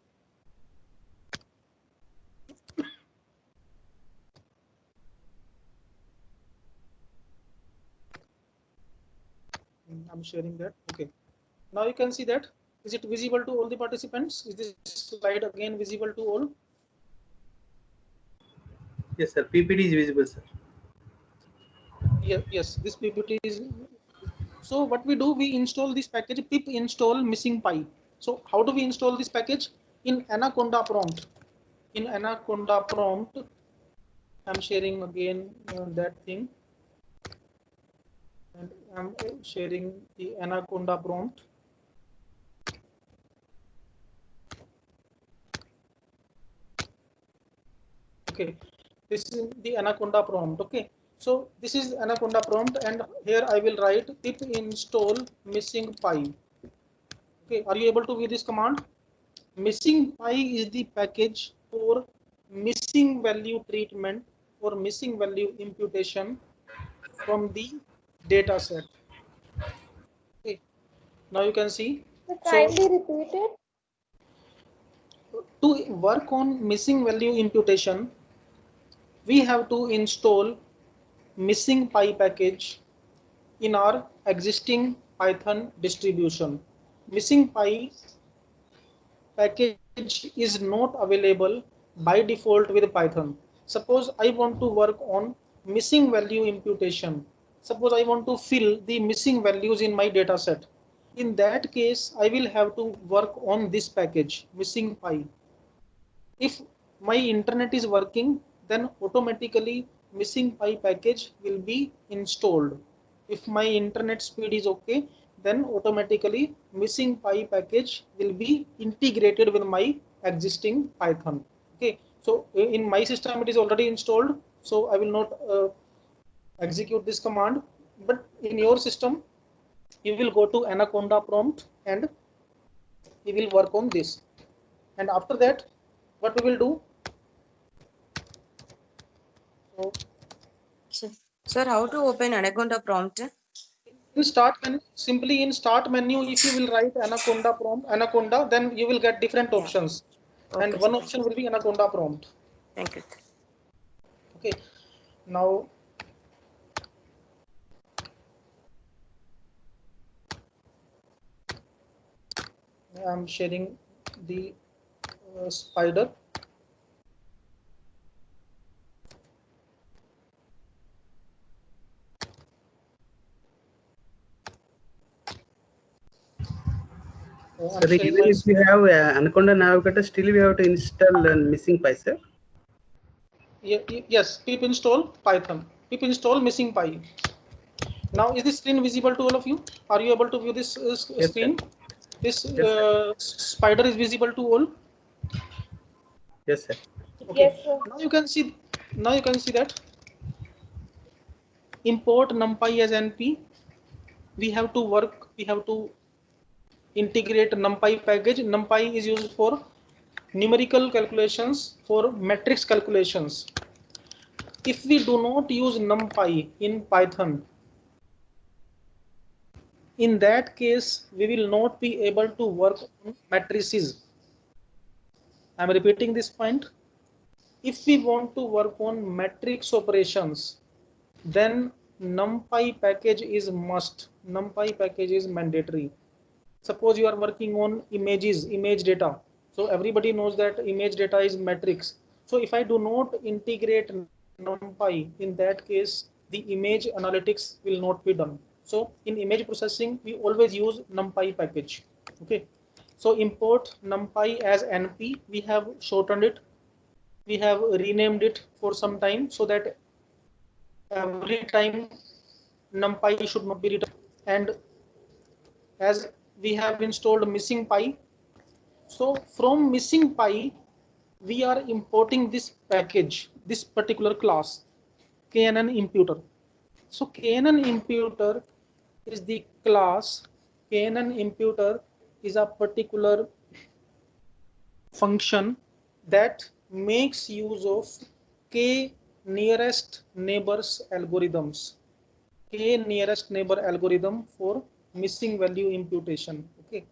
I'm sharing that. Okay. Now you can see that. Is it visible to all the participants? Is this slide again visible to all? Yes, sir. PPT is visible, sir. Yes, this PPT is. So what we do, we install this package pip install missing pi. So how do we install this package? In Anaconda prompt. In Anaconda prompt, I'm sharing again that thing. And I'm sharing the Anaconda prompt. Okay, this is the Anaconda prompt. Okay, so this is Anaconda prompt, and here I will write pip install missing pi. Okay, are you able to view this command? Missing pi is the package for missing value treatment or missing value imputation from the data set. Okay, now you can see. Kindly repeat it. To work on missing value imputation, we have to install missing pi package in our existing Python distribution. Missing pi package is not available by default with Python. Suppose I want to work on missing value imputation. Suppose I want to fill the missing values in my data set. In that case, I will have to work on this package, missing pi. If my internet is working, then automatically missing pi package will be installed. If my internet speed is okay, then automatically missing pi package will be integrated with my existing Python. Okay, so in my system it is already installed, so I will not execute this command. But in your system, you will go to Anaconda prompt and we will work on this. And after that, what we will do? So, Sir, how to open Anaconda prompt? in start menu, simply in start menu, if you will write Anaconda prompt, Anaconda, then you will get different options. Okay, And one sir. option will be Anaconda prompt. Thank you. Okay. Now, I'm sharing the spider. Sir, even if we have Anaconda Navigator, still we have to install missing pi, sir. Yes, pip install Python. Pip install missing pi. Now, is this screen visible to all of you? Are you able to view this screen? Sir. This Yes, spider is visible to all. Yes, sir. Okay. Yes, sir. Now you can see. Now you can see that. Import NumPy as NP. We have to work. We have to integrate NumPy package. NumPy is used for numerical calculations, for matrix calculations. If we do not use NumPy in Python, in that case, we will not be able to work on matrices. I'm repeating this point. If we want to work on matrix operations, then NumPy package is must. NumPy package is mandatory. Suppose you are working on images, image data. So everybody knows that image data is matrix. So if I do not integrate NumPy, in that case, the image analytics will not be done. So in image processing, we always use NumPy package. Okay. So import NumPy as NP. We have shortened it. We have renamed it for some time so that every time NumPy should not be written. And as we have installed missing py, so from missing py, we are importing this package, this particular class, KNN imputer. So KNN imputer is the class. KNN imputer is a particular function that makes use of k nearest neighbors algorithms. K nearest neighbor algorithm for missing value imputation. Okay,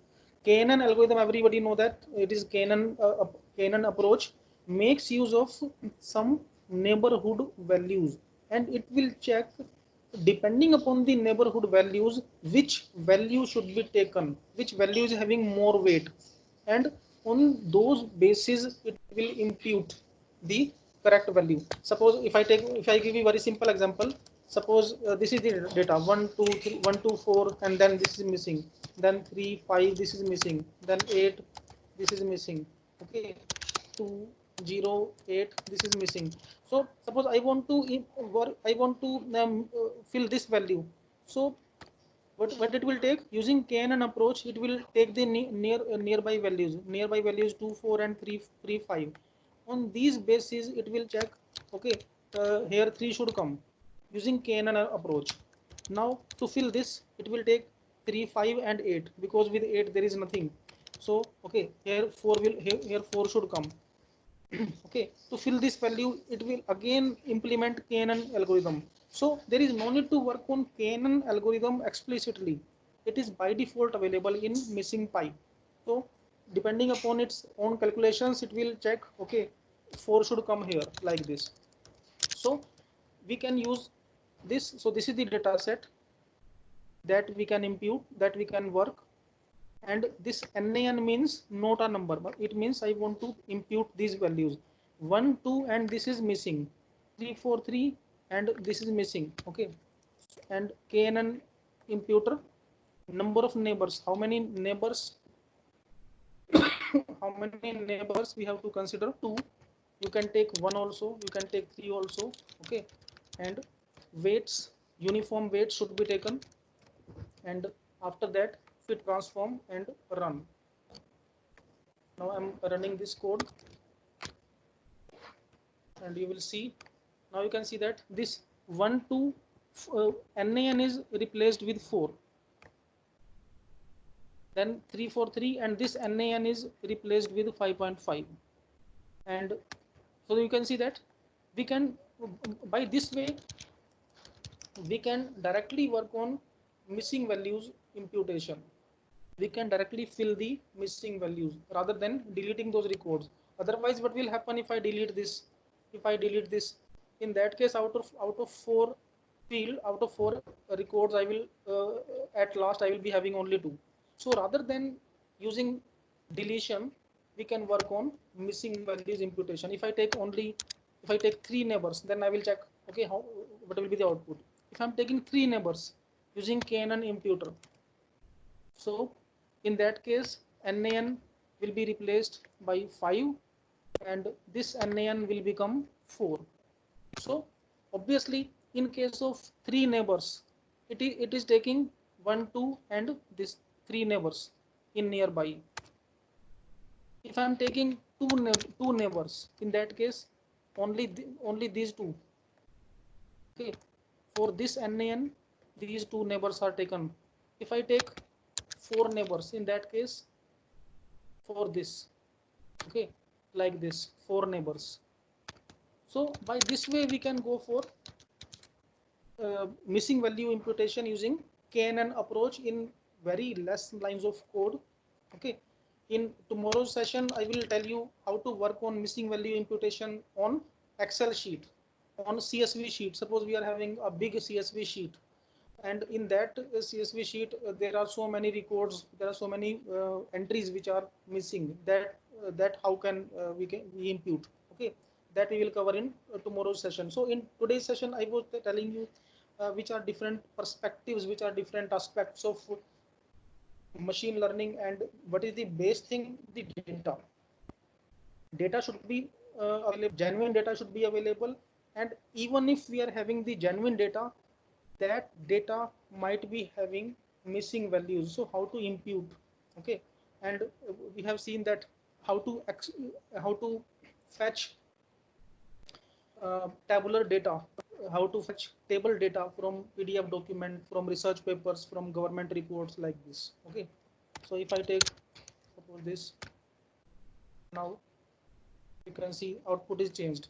KNN algorithm, everybody know that it is KNN approach, makes use of some neighborhood values, and it will check depending upon the neighborhood values which value should be taken, which value is having more weight, and on those basis it will impute the correct value. Suppose if I give you very simple example, suppose this is the data 1 2 3 1 2 4, and then this is missing, then 3 5 this is missing, then 8 this is missing. Okay, 2 0 8 this is missing. So suppose I want to fill this value. So what it will take, using KNN approach, it will take the nearby values 2 4 and 3 5. On these basis it will check, okay, here 3 should come, using KNN approach. Now to fill this, it will take 3 5 and 8, because with 8 there is nothing. So okay, here 4 will here 4 should come. Okay, to fill this value, it will again implement KNN algorithm. So there is no need to work on KNN algorithm explicitly. It is by default available in missing py. So depending upon its own calculations, it will check, okay, 4 should come here, like this. So we can use this. So this is the data set that we can impute, that we can work. And this NaN means not a number, but it means I want to impute these values 1 2, and this is missing, 3 4 3, and this is missing. Okay, and KNN imputer, number of neighbors, how many neighbors how many neighbors we have to consider? 2. You can take 1 also, you can take 3 also. Okay, and weights, uniform weights should be taken, and after that fit transform and run. Now I'm running this code, and you will see, now you can see that this 1 2 NaN is replaced with 4, then 3 4 3, and this NaN is replaced with 5.5. And so you can see that we can, by this way, we can directly work on missing values imputation. We can directly fill the missing values rather than deleting those records. Otherwise, what will happen if I delete this? In that case, out of 4 records, I will at last I will be having only 2. So rather than using deletion, we can work on missing values imputation. If I take 3 neighbors, then I will check, okay, what will be the output. If I'm taking 3 neighbors using KNN imputer, so in that case NaN will be replaced by 5, and this NaN will become 4. So obviously in case of 3 neighbors, it is taking 1 2 and this 3 neighbors in nearby. If I'm taking two neighbors, in that case only these 2. Okay, for this NaN, these 2 neighbors are taken. If I take 4 neighbors, in that case for this, okay, like this, 4 neighbors. So by this way we can go for missing value imputation using KNN approach in very less lines of code. Okay, in tomorrow's session I will tell you how to work on missing value imputation on Excel sheet, on CSV sheet. Suppose we are having a big CSV sheet, and in that CSV sheet there are so many records, there are so many entries which are missing, that how can we impute. Okay, that we will cover in tomorrow's session. So in today's session I was telling you which are different perspectives, which are different aspects of machine learning, and what is the base thing? The data. Data should be available, genuine data should be available, and even if we are having the genuine data, that data might be having missing values. So how to impute? Okay, and we have seen that how to fetch tabular data, how to fetch table data from PDF document, from research papers, from government reports like this. Okay, so if I take suppose this, now you can see output is changed.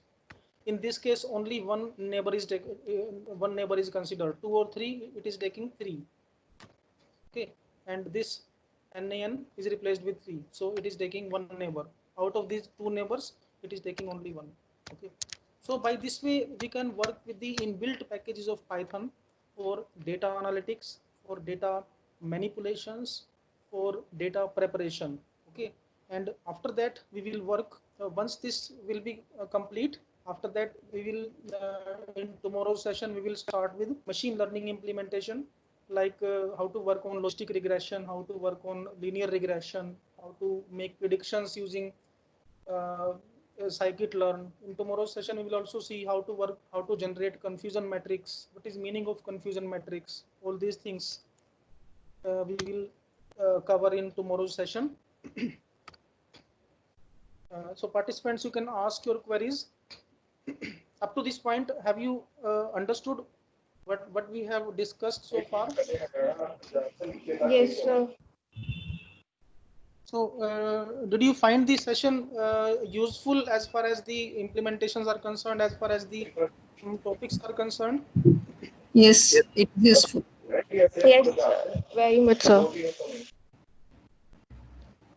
In this case, only one neighbor is considered. 2 or 3, it is taking 3. Okay, and this NaN is replaced with 3, so it is taking 1 neighbor. Out of these 2 neighbors, it is taking only 1. Okay, so by this way we can work with the inbuilt packages of Python for data analytics, for data manipulations, for data preparation. Okay, and after that we will work once this will be complete. After that, we will in tomorrow's session we will start with machine learning implementation, like how to work on logistic regression, how to work on linear regression, how to make predictions using scikit-learn. In tomorrow's session, we will also see how to generate confusion matrix. What is meaning of confusion matrix? All these things we will cover in tomorrow's session. So participants, you can ask your queries. Up to this point, have you understood what we have discussed so far? Yes, sir. So did you find the session useful as far as the implementations are concerned, as far as the topics are concerned? Yes, it is useful. Yes, sir. Very much so.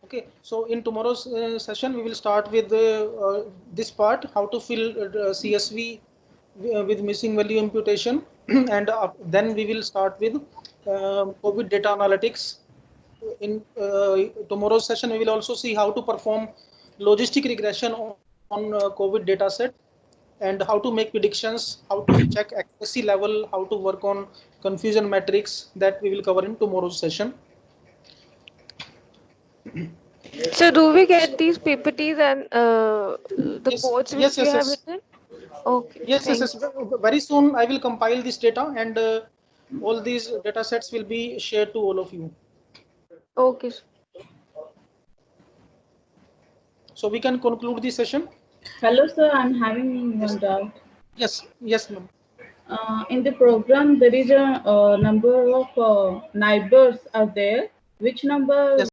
Okay, so in tomorrow's session, we will start with this part, how to fill CSV with missing value imputation. And then we will start with COVID data analytics. In tomorrow's session, we will also see how to perform logistic regression on COVID data set, and how to make predictions, how to check accuracy level, how to work on confusion matrix. That we will cover in tomorrow's session. So do we get these PPTs and the Yes, codes which yes, you yes, have yes. written? Okay, Yes, yes, yes. Very soon I will compile this data, and all these data sets will be shared to all of you. Okay. So we can conclude the session. Hello, sir. I'm having one doubt. Yes, yes, ma'am. In the program, there is a number of neighbors are there. Which number